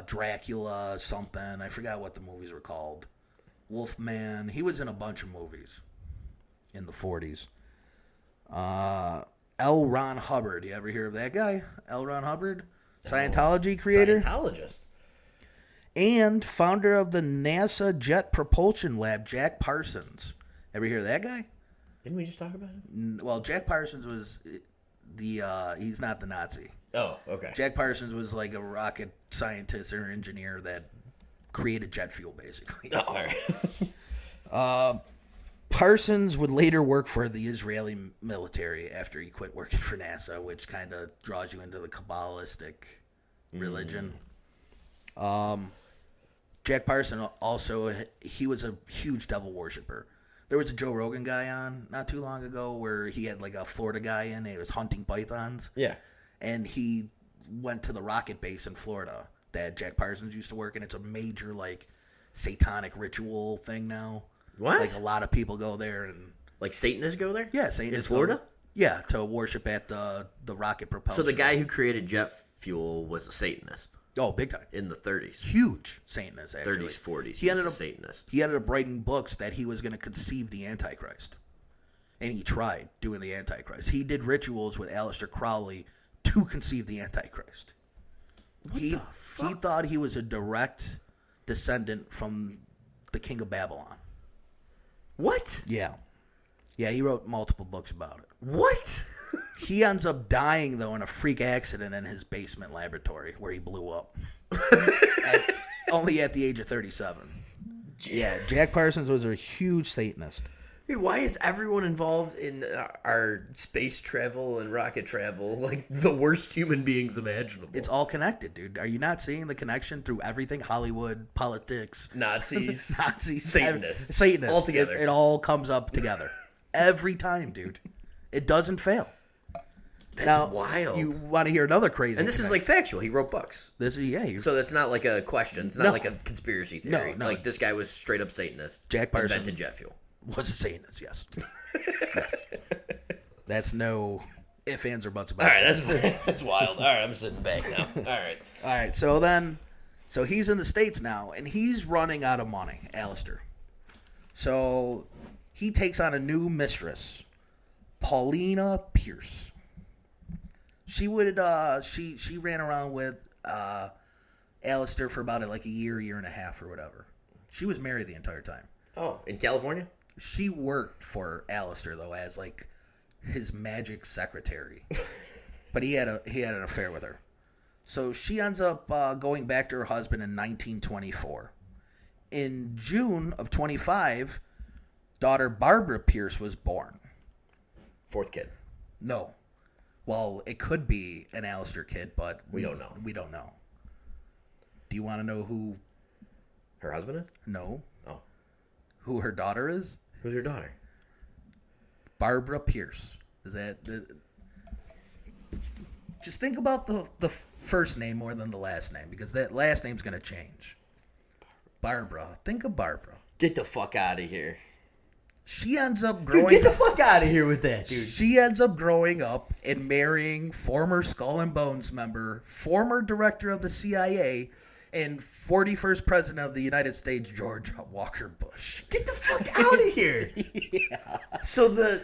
Dracula something. I forgot what the movies were called. Wolfman. He was in a bunch of movies in the 40s. L. Ron Hubbard. You ever hear of that guy? L. Ron Hubbard? Scientology creator? Scientologist. And founder of the NASA Jet Propulsion Lab, Jack Parsons. Ever hear of that guy? Didn't we just talk about him? Well, Jack Parsons was he's not the Nazi. Oh, okay. Jack Parsons was like a rocket scientist or engineer that created jet fuel, basically. Oh, all right. Parsons would later work for the Israeli military after he quit working for NASA, which kind of draws you into the Kabbalistic religion. Jack Parsons also, he was a huge devil worshiper. There was a Joe Rogan guy on not too long ago where he had like a Florida guy in. He was hunting pythons. Yeah. And he went to the rocket base in Florida that Jack Parsons used to work in. It's a major like satanic ritual thing now. What? Like a lot of people go there and like Satanists go there? Yeah, Satanists in Florida? Yeah, to worship at the rocket propulsion. So the guy who created jet fuel was a Satanist. Oh, big time. In the 30s. Huge Satanist, actually. 30s, 40s. He ended was up a Satanist. He ended up writing books that he was going to conceive the Antichrist. And he tried doing the Antichrist. He did rituals with Aleister Crowley to conceive the Antichrist. What the fuck? He thought he was a direct descendant from the King of Babylon. What? Yeah. Yeah, he wrote multiple books about it. What? He ends up dying, though, in a freak accident in his basement laboratory where he blew up. Only at the age of 37. Yeah, Jack Parsons was a huge Satanist. Dude, why is everyone involved in our space travel and rocket travel like the worst human beings imaginable? It's all connected, dude. Are you not seeing the connection through everything? Hollywood, politics, Nazis, Satanists, all together. It all comes up together every time, dude. It doesn't fail. That's wild. You want to hear another crazy? And this is like factual. He wrote books. So that's not like a question. It's not like a conspiracy theory. No. Like this guy was straight up Satanist. Jack Parson invented jet fuel. Was a Satanist, yes. Yes. That's no ifs, ands, or buts about it. All right, that's wild. All right, I'm sitting back now. All right. So he's in the States now, and he's running out of money, Aleister. So he takes on a new mistress, Paulina Pierce. She ran around with Aleister for about like a year and a half or whatever. She was married the entire time. Oh, in California? She worked for Aleister though as like his magic secretary. But he had an affair with her. So she ends up going back to her husband in 1924. In June of 25, daughter Barbara Pierce was born. Fourth kid. No. Well, it could be an Aleister kid, but we don't know. We don't know. Do you want to know who her husband is? No. Oh. Who her daughter is? Who's her daughter? Barbara Pierce. Is that... Just think about the first name more than the last name, because that last name's going to change. Barbara. Think of Barbara. Get the fuck out of here. She ends up growing Dude, get the fuck out of here with that, dude. She ends up growing up and marrying former Skull and Bones member, former director of the CIA, and 41st president of the United States, George Walker Bush. Get the fuck out of here. Yeah. So the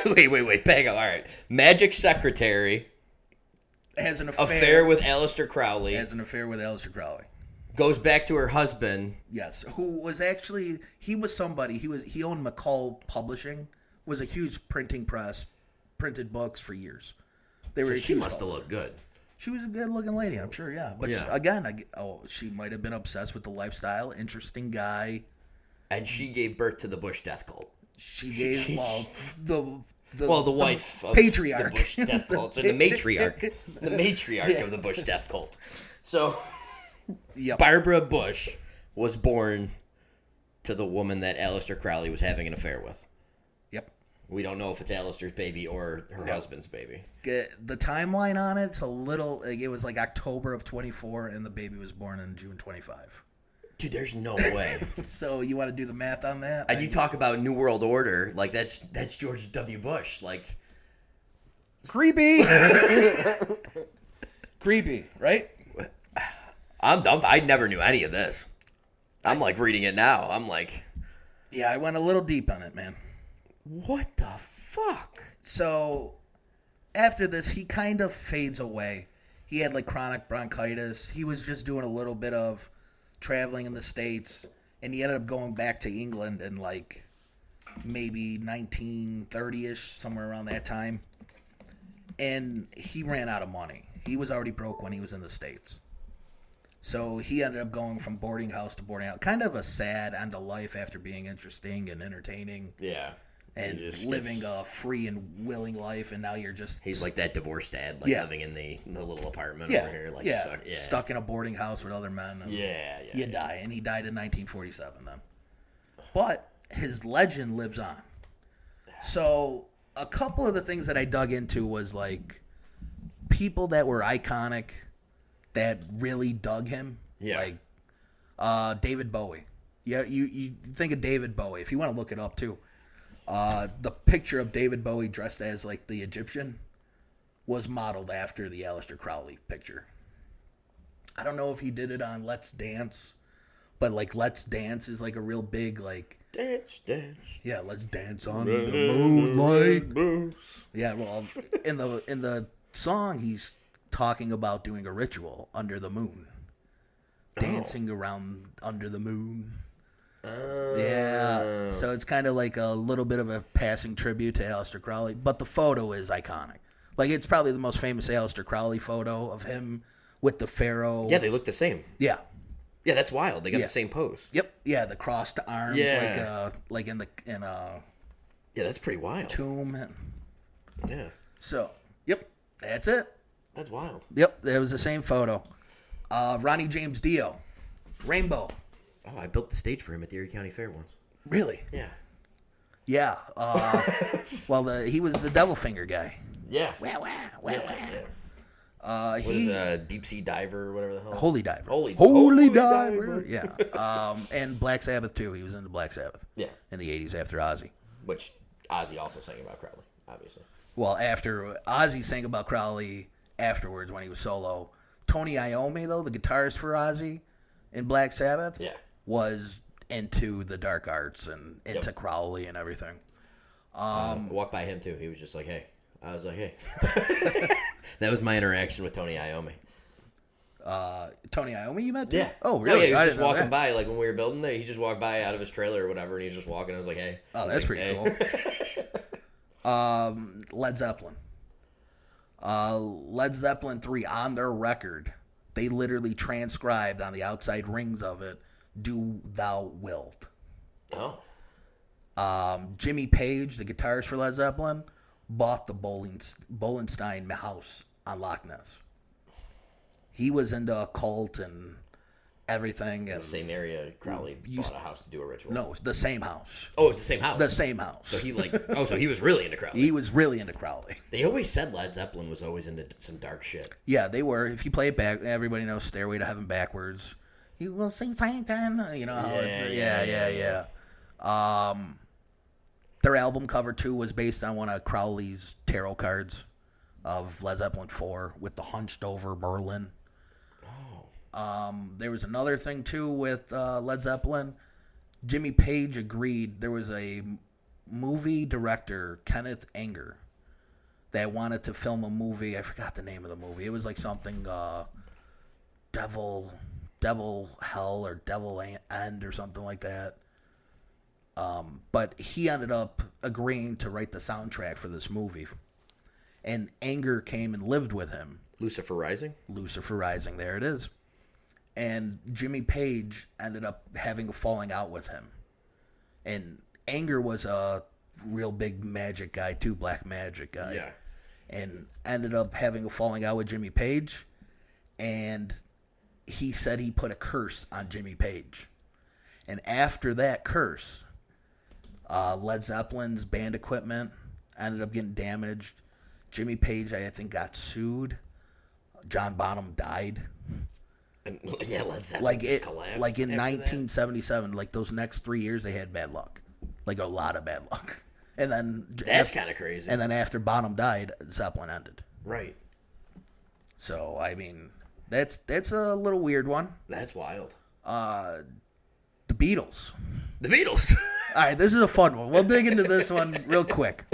wait, back up. All right. Magic secretary has an affair with Aleister Crowley. Has an affair with Aleister Crowley. Goes back to her husband. Yes, who was actually he owned Occult Publishing, was a huge printing press, printed books for years. She must have looked good. She was a good looking lady, I'm sure. Yeah, but she might have been obsessed with the lifestyle. Interesting guy. And she gave birth to the Bush death cult. She gave the wife of patriarch. The Bush death cult and the matriarch, of the Bush death cult. So. Yep. Barbara Bush was born to the woman that Aleister Crowley was having an affair with. Yep. We don't know if it's Aleister's baby or her husband's baby. The timeline on it's a little... It was like October of 24, and the baby was born in June 25. Dude, there's no way. So you want to do the math on that? And you talk about New World Order, like that's George W. Bush. Like, creepy. Creepy, right? I never knew any of this. I'm like reading it now. I'm like... Yeah, I went a little deep on it, man. What the fuck? So, after this, he kind of fades away. He had like chronic bronchitis. He was just doing a little bit of traveling in the States. And he ended up going back to England in like maybe 1930-ish, somewhere around that time. And he ran out of money. He was already broke when he was in the States. So he ended up going from boarding house to boarding house. Kind of a sad end of life after being interesting and entertaining. Yeah. And living a free and willing life, and now you're just... He's like that divorced dad, living in the little apartment over here. Like stuck in a boarding house with other men. And you die. And he died in 1947 then. But his legend lives on. So a couple of the things that I dug into was like people that were iconic that really dug him. Yeah. Like David Bowie. Yeah, you think of David Bowie. If you want to look it up too. The picture of David Bowie dressed as like the Egyptian was modeled after the Aleister Crowley picture. I don't know if he did it on Let's Dance, but like Let's Dance is like a real big like dance. Yeah, let's dance on the moonlight. Yeah, well, in the song he's talking about doing a ritual under the moon, dancing around under the moon. Yeah, so it's kind of like a little bit of a passing tribute to Aleister Crowley, but the photo is iconic. Like, it's probably the most famous Aleister Crowley photo of him with the pharaoh. Yeah, they look the same. Yeah. Yeah, that's wild. They got the same pose. Yep. Yeah, the crossed arms, like in a yeah, that's pretty wild. Tomb. Yeah. So, yep, that's it. That's wild. Yep, that was the same photo. Ronnie James Dio, Rainbow. Oh, I built the stage for him at the Erie County Fair once. Really? Yeah. Yeah. Well, he was the Devil Finger guy. Yeah. Wah, wah, wah, Yeah. wah. yeah. What He is deep sea diver or whatever the hell? Holy Diver. Holy Diver. Yeah. And Black Sabbath too. He was into Black Sabbath. Yeah. In the 80s after Ozzy. Which Ozzy also sang about Crowley, obviously. Well, after Ozzy sang about Crowley afterwards when he was solo. Tony Iommi, though, the guitarist for Ozzy in Black Sabbath, was into the dark arts and into Crowley and everything. I walked by him too. He was just like, hey. I was like, hey. That was my interaction with Tony Iommi. Tony Iommi, you met? Yeah. Oh, really? Oh, yeah, he was just walking by, like when we were building there. He just walked by out of his trailer or whatever, and he was just walking. I was like, hey. Oh, that's pretty cool. Led Zeppelin. Led Zeppelin 3, on their record, they literally transcribed on the outside rings of it, "Do Thou Wilt." Oh. Jimmy Page, the guitarist for Led Zeppelin, bought the Bolenstein house on Loch Ness. He was into occult and everything. And the same area Crowley bought a house to do a ritual. No, the same house. Oh, it's the same house? The same house. So he so he was really into Crowley. He was really into Crowley. They always said Led Zeppelin was always into some dark shit. Yeah, they were. If you play it back, everybody knows Stairway to Heaven backwards. You will sing Satan. You know how it's... Yeah. Their album cover, too, was based on one of Crowley's tarot cards of Led Zeppelin 4 with the hunched-over Merlin. There was another thing, too, with Led Zeppelin. Jimmy Page agreed. There was a movie director, Kenneth Anger, that wanted to film a movie. I forgot the name of the movie. It was like something Devil Hell or Devil End or something like that. But he ended up agreeing to write the soundtrack for this movie. And Anger came and lived with him. Lucifer Rising? Lucifer Rising, there it is. And Jimmy Page ended up having a falling out with him. And Anger was a real big magic guy, too, black magic guy. Yeah. And ended up having a falling out with Jimmy Page. And he said he put a curse on Jimmy Page. And after that curse, Led Zeppelin's band equipment ended up getting damaged. Jimmy Page, I think, got sued. John Bonham died. And, yeah, Led Zeppelin collapsed. Like in 1977, like those next 3 years, they had bad luck. Like a lot of bad luck. And then that's kind of crazy. And then after Bonham died, Zeppelin ended. Right. So I mean, that's a little weird one. That's wild. The Beatles. The Beatles. All right, this is a fun one. We'll dig into this one real quick.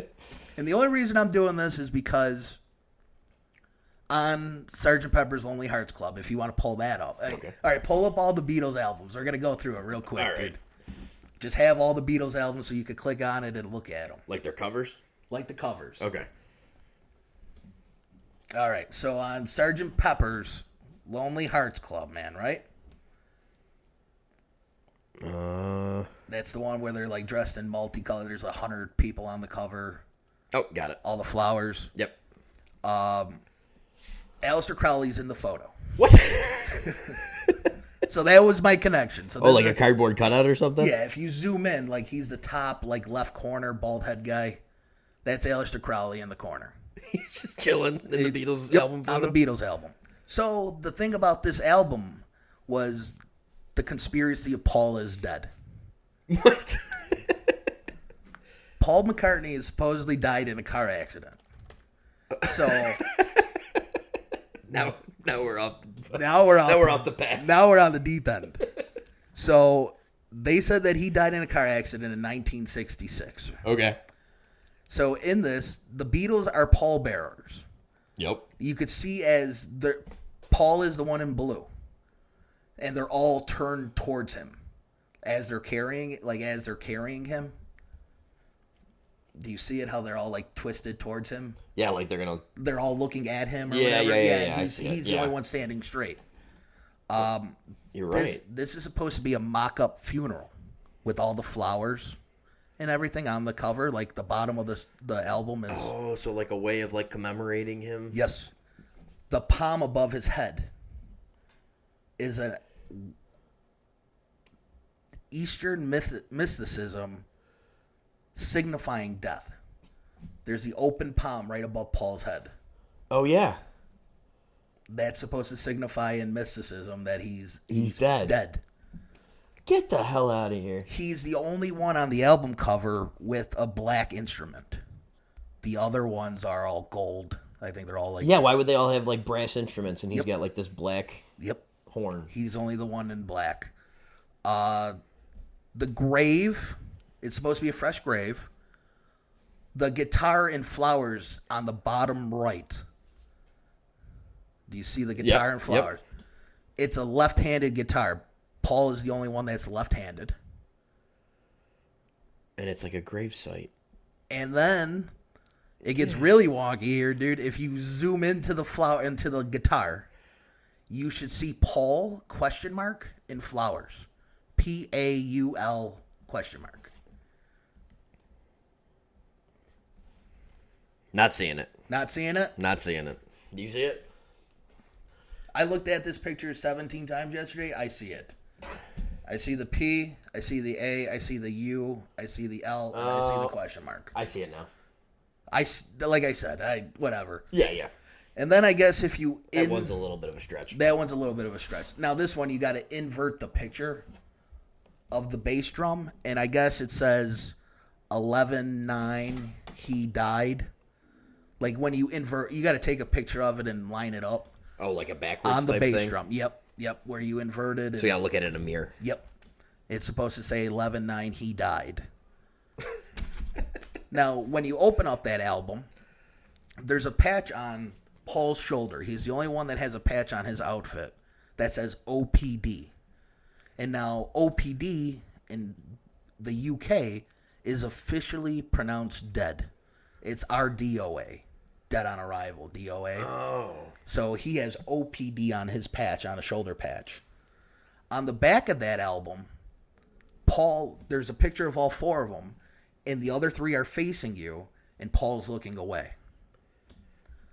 And the only reason I'm doing this is because on Sgt. Pepper's Lonely Hearts Club, if you want to pull that up. Okay. All right, pull up all the Beatles albums. We're going to go through it real quick, all right. dude. Just have all the Beatles albums so you can click on it and look at them. Like their covers? Like the covers. Okay. All right, so on Sgt. Pepper's Lonely Hearts Club, man, right? That's the one where they're like dressed in multicolored. There's 100 people on the cover. Oh, got it. All the flowers. Yep. Aleister Crowley's in the photo. What? So that was my connection. So like a cardboard cutout or something? Yeah, if you zoom in, like he's the top, like left corner, bald head guy. That's Aleister Crowley in the corner. He's just chilling in the Beatles album photo? On the Beatles album. So the thing about this album was the conspiracy of Paul is dead. What? Paul McCartney has supposedly died in a car accident. So now we're off. Now we're off the path. Now we're on the deep end. So they said that he died in a car accident in 1966. Okay. So in this, the Beatles are pallbearers. Yep. You could see as Paul is the one in blue, and they're all turned towards him as they're carrying him. Do you see it? How they're all like twisted towards him? Yeah, like they're all looking at him or whatever. Yeah. He's the only one standing straight. You're right. This is supposed to be a mock-up funeral with all the flowers and everything on the cover. Like the bottom of the album is. Oh, so like a way of like commemorating him. Yes. The palm above his head is an Eastern mysticism signifying death. there's the open palm right above Paul's head. Oh, yeah. That's supposed to signify in mysticism that he's dead. Get the hell out of here. He's the only one on the album cover with a black instrument. The other ones are all gold. I think they're all like... Yeah, why would they all have like brass instruments and he's got like this black horn? He's only the one in black. The grave, it's supposed to be a fresh grave. The guitar and flowers on the bottom right. Do you see the guitar and flowers? Yep. It's a left-handed guitar. Paul is the only one that's left-handed. And it's like a grave site. And then it gets really wonky here, dude. If you zoom into the guitar, you should see Paul ? In flowers. Paul ? Not seeing it. Not seeing it? Not seeing it. Do you see it? I looked at this picture 17 times yesterday. I see it. I see the P, I see the A, I see the U, I see the L, and I see the question mark. I see it now. Like I said, whatever. Yeah. And then I guess if you... That one's a little bit of a stretch. That one's a little bit of a stretch. Now this one, you got to invert the picture of the bass drum, and I guess it says 11/9, he died. Like when you invert, you got to take a picture of it and line it up. Oh, like a backwards on the type bass thing? drum. Yep, where you inverted. So you got to look at it in a mirror. Yep. It's supposed to say 11/9, he died. Now, when you open up that album, there's a patch on Paul's shoulder. He's the only one that has a patch on his outfit that says OPD. And now OPD in the UK is officially pronounced dead. It's RDOA. Dead on arrival, DOA. Oh. So he has OPD on his patch, on a shoulder patch. On the back of that album, Paul, there's a picture of all four of them, and the other three are facing you, and Paul's looking away.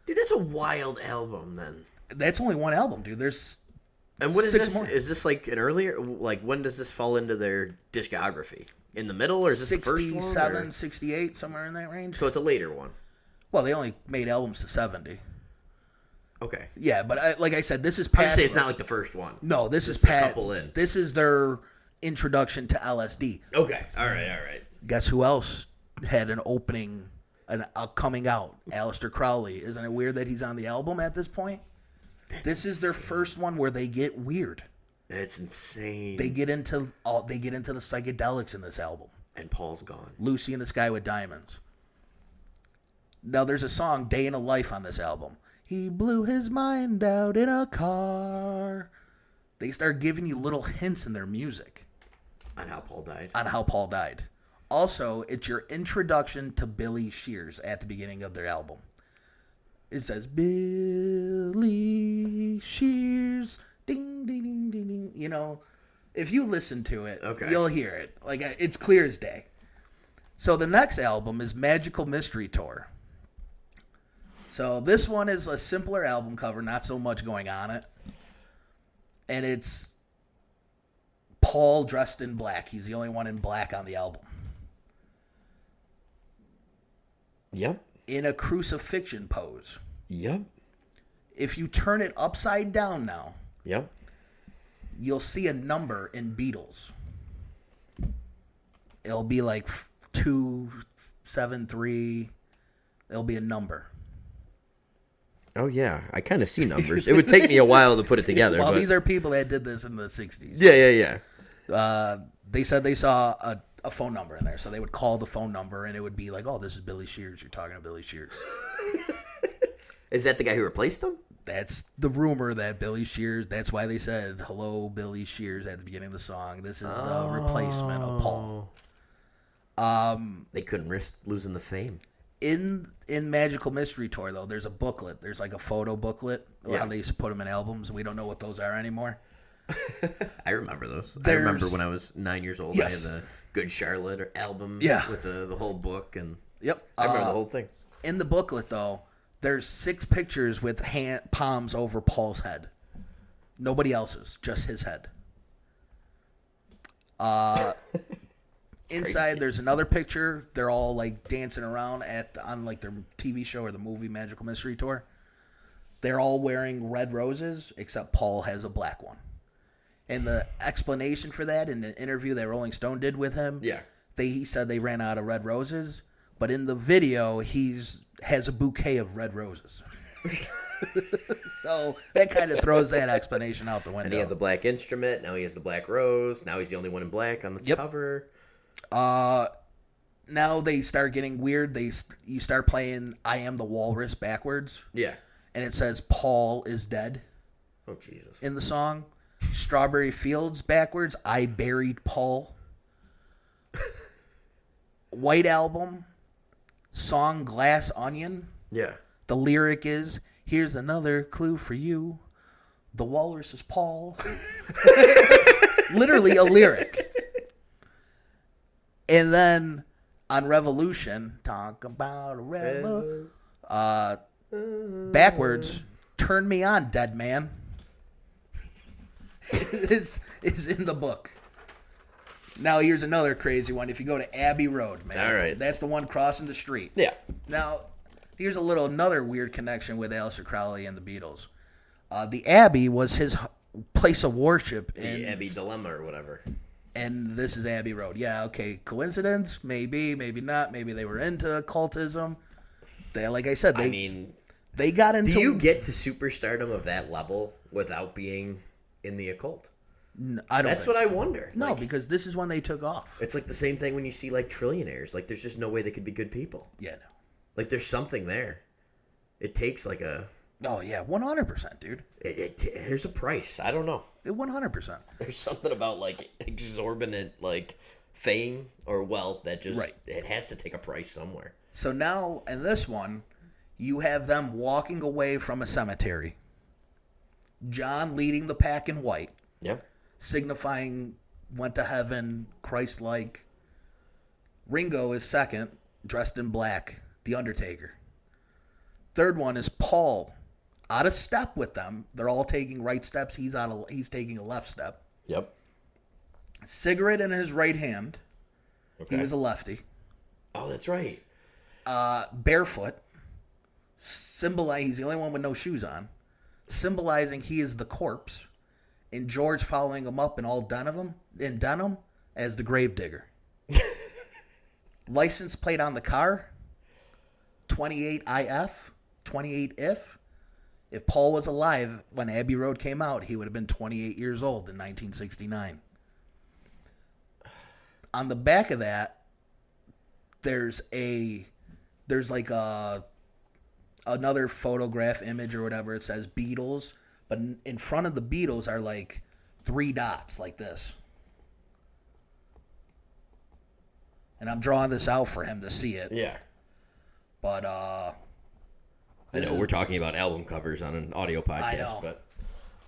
Dude, that's a wild album, then. That's only one album, dude. There's and what is six this? more. Is this like an earlier? Like when does this fall into their discography? In the middle, or is this the first one? 67, 68, somewhere in that range. So it's a later one. Well, they only made albums to 70. Okay. Yeah, but like I said, this is I would past. say it's not like the first one. No, this is a past. couple in. This is their introduction to LSD. Okay. All right. Guess who else had an opening, a coming out? Aleister Crowley. Isn't it weird that he's on the album at this point? This is their first one where they get weird. That's insane. They get into the psychedelics in this album. And Paul's gone. Lucy in the Sky with Diamonds. Now there's a song, Day in a Life, on this album. He blew his mind out in a car. They start giving you little hints in their music. On how Paul died. Also, it's your introduction to Billy Shears at the beginning of their album. It says, Billy Shears, ding, ding, ding, ding, ding. You know, if you listen to it, You'll hear it. Like, it's clear as day. So the next album is Magical Mystery Tour. So this one is a simpler album cover, not so much going on it. And it's Paul dressed in black. He's the only one in black on the album. Yep. In a crucifixion pose. Yep. If you turn it upside down now, yep, you'll see a number in Beatles. It'll be like 273. It'll be a number. Oh, yeah. I kind of see numbers. It would take me a while to put it together. Well, but... these are people that did this in the 60s. Yeah. They said they saw a phone number in there, so they would call the phone number, and it would be like, oh, this is Billy Shears. You're talking to Billy Shears. Is that the guy who replaced him? That's the rumor that Billy Shears, that's why they said, hello, Billy Shears, at the beginning of the song. This is the replacement of Paul. They couldn't risk losing the fame. In Magical Mystery Tour, though, there's a booklet. There's like a photo booklet. How they used to put them in albums. We don't know what those are anymore. I remember those. I remember when I was 9 years old. Yes. I had the Good Charlotte album with the whole book. And yep. I remember the whole thing. In the booklet, though, there's 6 pictures with palms over Paul's head. Nobody else's, just his head. Inside, crazy. there's another picture. They're all like dancing around on like their TV show or the movie Magical Mystery Tour. They're all wearing red roses, except Paul has a black one. And the explanation for that in an interview that Rolling Stone did with him, he said they ran out of red roses, but in the video has a bouquet of red roses. So that kind of throws that explanation out the window. And he had the black instrument. Now he has the black rose. Now he's the only one in black on the cover. Now they start getting weird. You start playing "I Am the Walrus" backwards. Yeah. And it says Paul is dead. Oh, Jesus. In the song. Strawberry Fields backwards. I buried Paul. White Album. Song Glass Onion. Yeah. The lyric is, here's another clue for you. The walrus is Paul. Literally a lyric. And then on Revolution, talk about a rebel. Backwards, turn me on, dead man. It's in the book. Now here's another crazy one. If you go to Abbey Road, man. All right. That's the one crossing the street. Yeah. Now, here's another weird connection with Aleister Crowley and the Beatles. The Abbey was his place of worship. The Abbey Dilemma or whatever. And this is Abbey Road. Yeah, okay. Coincidence? Maybe, maybe not. Maybe they were into occultism. Like I said, they got into... Do you get to superstardom of that level without being in the occult? I don't. That's what I wonder. No, because this is when they took off. It's like the same thing when you see like trillionaires. Like there's just no way they could be good people. Yeah, no. Like there's something there. It takes like a... Oh, yeah, 100%, dude. There's a price. I don't know. 100%. There's something about like exorbitant like fame or wealth that just... Right. It has to take a price somewhere. So now, in this one, you have them walking away from a cemetery. John leading the pack in white. Yeah. Signifying went to heaven, Christ-like. Ringo is second, dressed in black, the Undertaker. Third one is Paul, out of step with them. They're all taking right steps. He's taking a left step. Yep. Cigarette in his right hand. Okay. He was a lefty. Oh, that's right. Barefoot. He's the only one with no shoes on. Symbolizing he is the corpse. And George following him up in all denim as the gravedigger. License plate on the car, 28IF, 28 if. If Paul was alive when Abbey Road came out, he would have been 28 years old in 1969. On the back of that, there's like another photograph image or whatever. It says Beatles. But in front of the Beatles are like 3 dots like this. And I'm drawing this out for him to see it. Yeah. But, I know we're talking about album covers on an audio podcast. I know.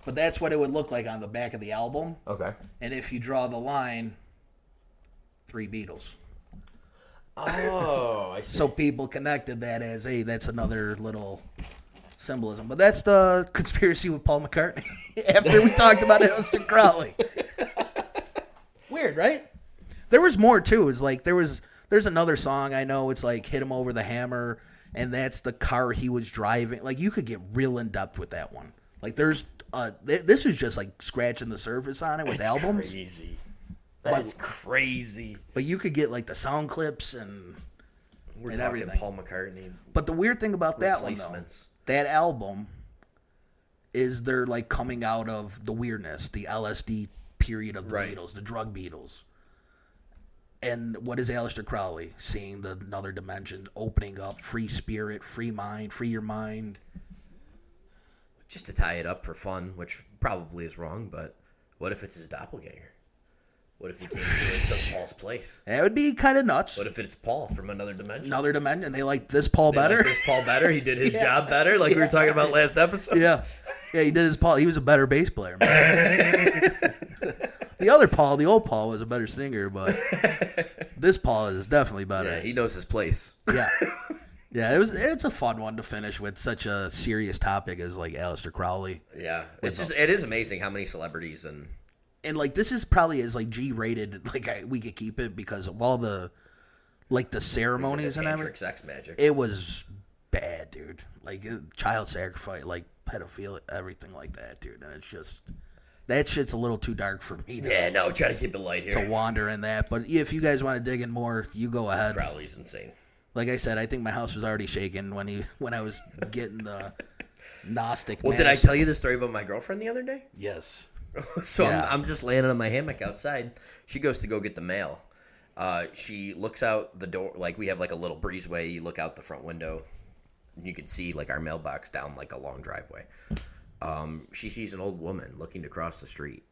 But that's what it would look like on the back of the album. Okay. And if you draw the line, 3 Beatles. Oh, I see. So people connected that as, hey, that's another little... symbolism. But that's the conspiracy with Paul McCartney after we talked about Aleister Crowley. Weird, right? There was more too. It's like there's another song I know. It's like Hit Him Over the Hammer, and that's the car he was driving. Like you could get real in depth with that one. Like there's this is just like scratching the surface on it with albums. Crazy. That's crazy. But you could get like the sound clips and talking everything. Paul McCartney. But the weird thing about that one though, that album is they're like coming out of the weirdness, the LSD period of the Beatles, the drug Beatles. And what is Aleister Crowley? Seeing another dimension, opening up, free spirit, free mind, free your mind. Just to tie it up for fun, which probably is wrong, but what if it's his doppelganger? What if he came here and took Paul's place? That would be kind of nuts. What if it's Paul from another dimension? Another dimension. They like this Paul better. Like this Paul better. He did his job better, like we were talking about last episode. Yeah, he did his Paul. He was a better bass player. The other Paul, the old Paul, was a better singer, but this Paul is definitely better. Yeah, he knows his place. Yeah. Yeah, it's a fun one to finish with such a serious topic as like Aleister Crowley. Yeah, it is amazing how many celebrities and and like this is probably as like G-rated we could keep it because of all the ceremonies and everything. Sex magic. It was bad, dude. Like child sacrifice, like pedophilia, everything like that, dude. And it's just that shit's a little too dark for me. Try to keep it light here. To wander in that, but if you guys want to dig in more, you go ahead. Crowley's insane. Like I said, I think my house was already shaking when I was getting the Gnostic. Well, did I tell you the story about my girlfriend the other day? Yes. So yeah. I'm just laying on my hammock outside. She goes to go get the mail. She looks out the door. Like we have like a little breezeway. You look out the front window. And you can see like our mailbox down like a long driveway. She sees an old woman looking to cross the street.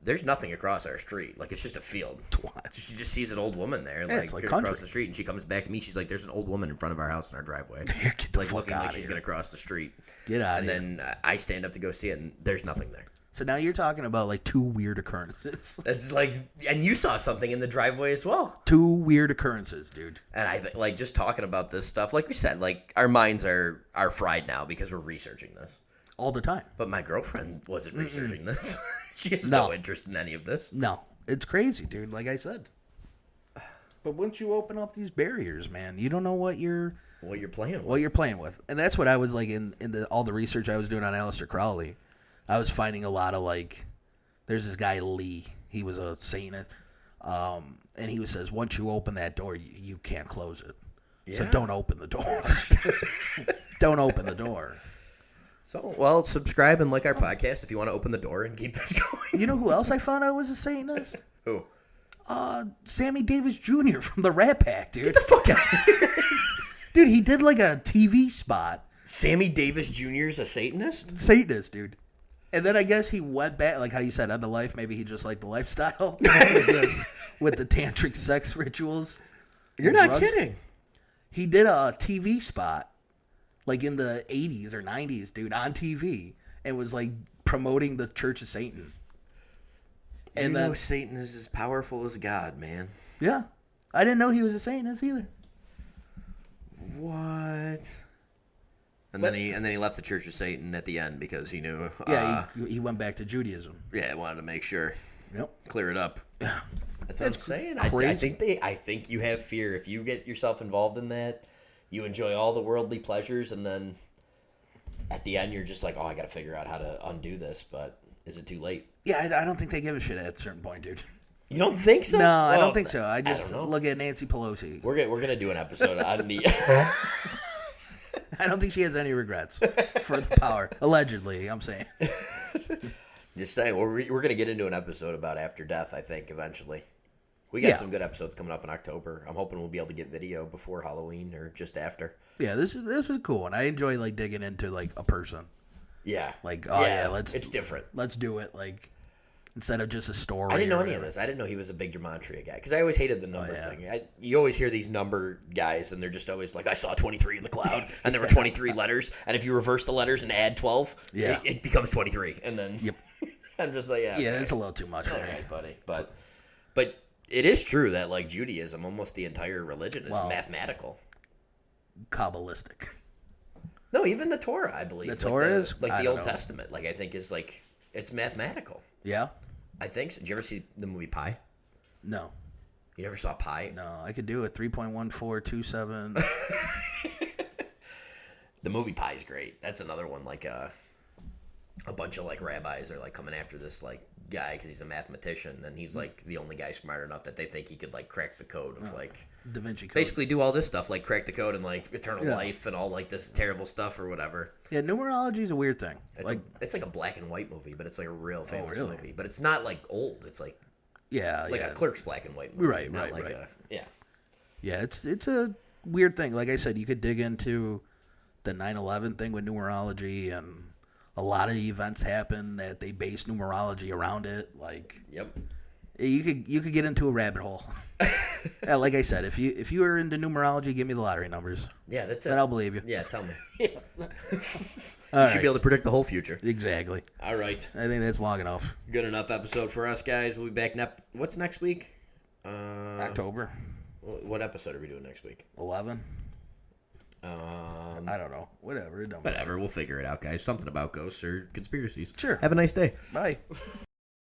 There's nothing across our street. Like, it's just a field. What? She just sees an old woman there, like across the street, and she comes back to me. She's like, there's an old woman in front of our house in our driveway. Get the like, fuck looking out like of she's here. going to cross the street. Get out of here. And then I stand up to go see it, and there's nothing there. So now you're talking about, like, two weird occurrences. That's like, and you saw something in the driveway as well. Two weird occurrences, dude. And I think, like, just talking about this stuff, like we said, like, our minds are fried now because we're researching this. All the time. But my girlfriend wasn't researching this. She has no interest in any of this. No. It's crazy, dude, like I said. But once you open up these barriers, man, you don't know what you're playing with. And that's what I was like in all the research I was doing on Aleister Crowley. I was finding a lot of like, there's this guy Lee. He was a Satanist. And he says, once you open that door, you can't close it. Yeah. So don't open the door. Don't open the door. So, well, subscribe and like our podcast if you want to open the door and keep this going. You know who else I found out was a Satanist? Who? Sammy Davis Jr. from the Rat Pack, dude. Get the fuck out of here. Dude, he did like a TV spot. Sammy Davis Jr. is a Satanist? Satanist, dude. And then I guess he went back, like how you said, on the life. Maybe he just liked the lifestyle with the tantric sex rituals. You're not kidding. He did a TV spot. Like in the 80s or 90s, dude, on TV, and was like promoting the Church of Satan. And you know Satan is as powerful as God, man. Yeah. I didn't know he was a Satanist either. What? And then he left the Church of Satan at the end because he knew. Yeah, he went back to Judaism. Yeah, wanted to make sure. Yep. Clear it up. Yeah. That's what I'm saying. I think you have fear if you get yourself involved in that. You enjoy all the worldly pleasures, and then at the end, you're just like, oh, I got to figure out how to undo this, but is it too late? Yeah, I don't think they give a shit at a certain point, dude. You don't think so? No, I don't think so. I just look at Nancy Pelosi. We're gonna do an episode on the... I don't think she has any regrets for the power. Allegedly, I'm saying. Just saying, we're going to get into an episode about after death, I think, eventually. We got some good episodes coming up in October. I'm hoping we'll be able to get video before Halloween or just after. Yeah, this is cool, and I enjoy like digging into like a person. Yeah. Like, it's different. Let's do it, like, instead of just a story. I didn't know any of this. I didn't know he was a big gematria guy, because I always hated the number thing. You always hear these number guys, and they're just always like, I saw 23 in the cloud, and there were 23 letters, and if you reverse the letters and add 12, it becomes 23, and then I'm just like, yeah, it's a little too much for me. Right, buddy. But it is true that, like, Judaism, almost the entire religion is mathematical. Kabbalistic. No, even the Torah, I believe. The Torah is? Like, the Old Testament, like, I think is, like, it's mathematical. Yeah? I think so. Did you ever see the movie Pi? No. You never saw Pi? No, I could do it. 3.1427. The movie Pi is great. That's another one, like, a bunch of, like, rabbis are, like, coming after this, like, guy because he's a mathematician, and he's, like, the only guy smart enough that they think he could, like, crack the code of, like... Da Vinci Code. Basically do all this stuff, like crack the code and, like, eternal life and all, like, this terrible stuff or whatever. Yeah, numerology is a weird thing. It's like a black and white movie, but it's, like, a real famous movie. But it's not, like, old. It's, like... a Clerks black and white movie. Right. Yeah, it's a weird thing. Like I said, you could dig into the 9/11 thing with numerology, and a lot of events happen that they base numerology around it. Like, you could get into a rabbit hole. Yeah, like I said, if you are into numerology, give me the lottery numbers. Yeah, that's it. And I'll believe you. Yeah, tell me. You should be able to predict the whole future. Exactly. All right. I think that's long enough. Good enough episode for us, guys. We'll be back what's next week? October. What episode are we doing next week? 11. I don't know. Whatever. Whatever. We'll figure it out, guys. Something about ghosts or conspiracies. Sure. Have a nice day. Bye.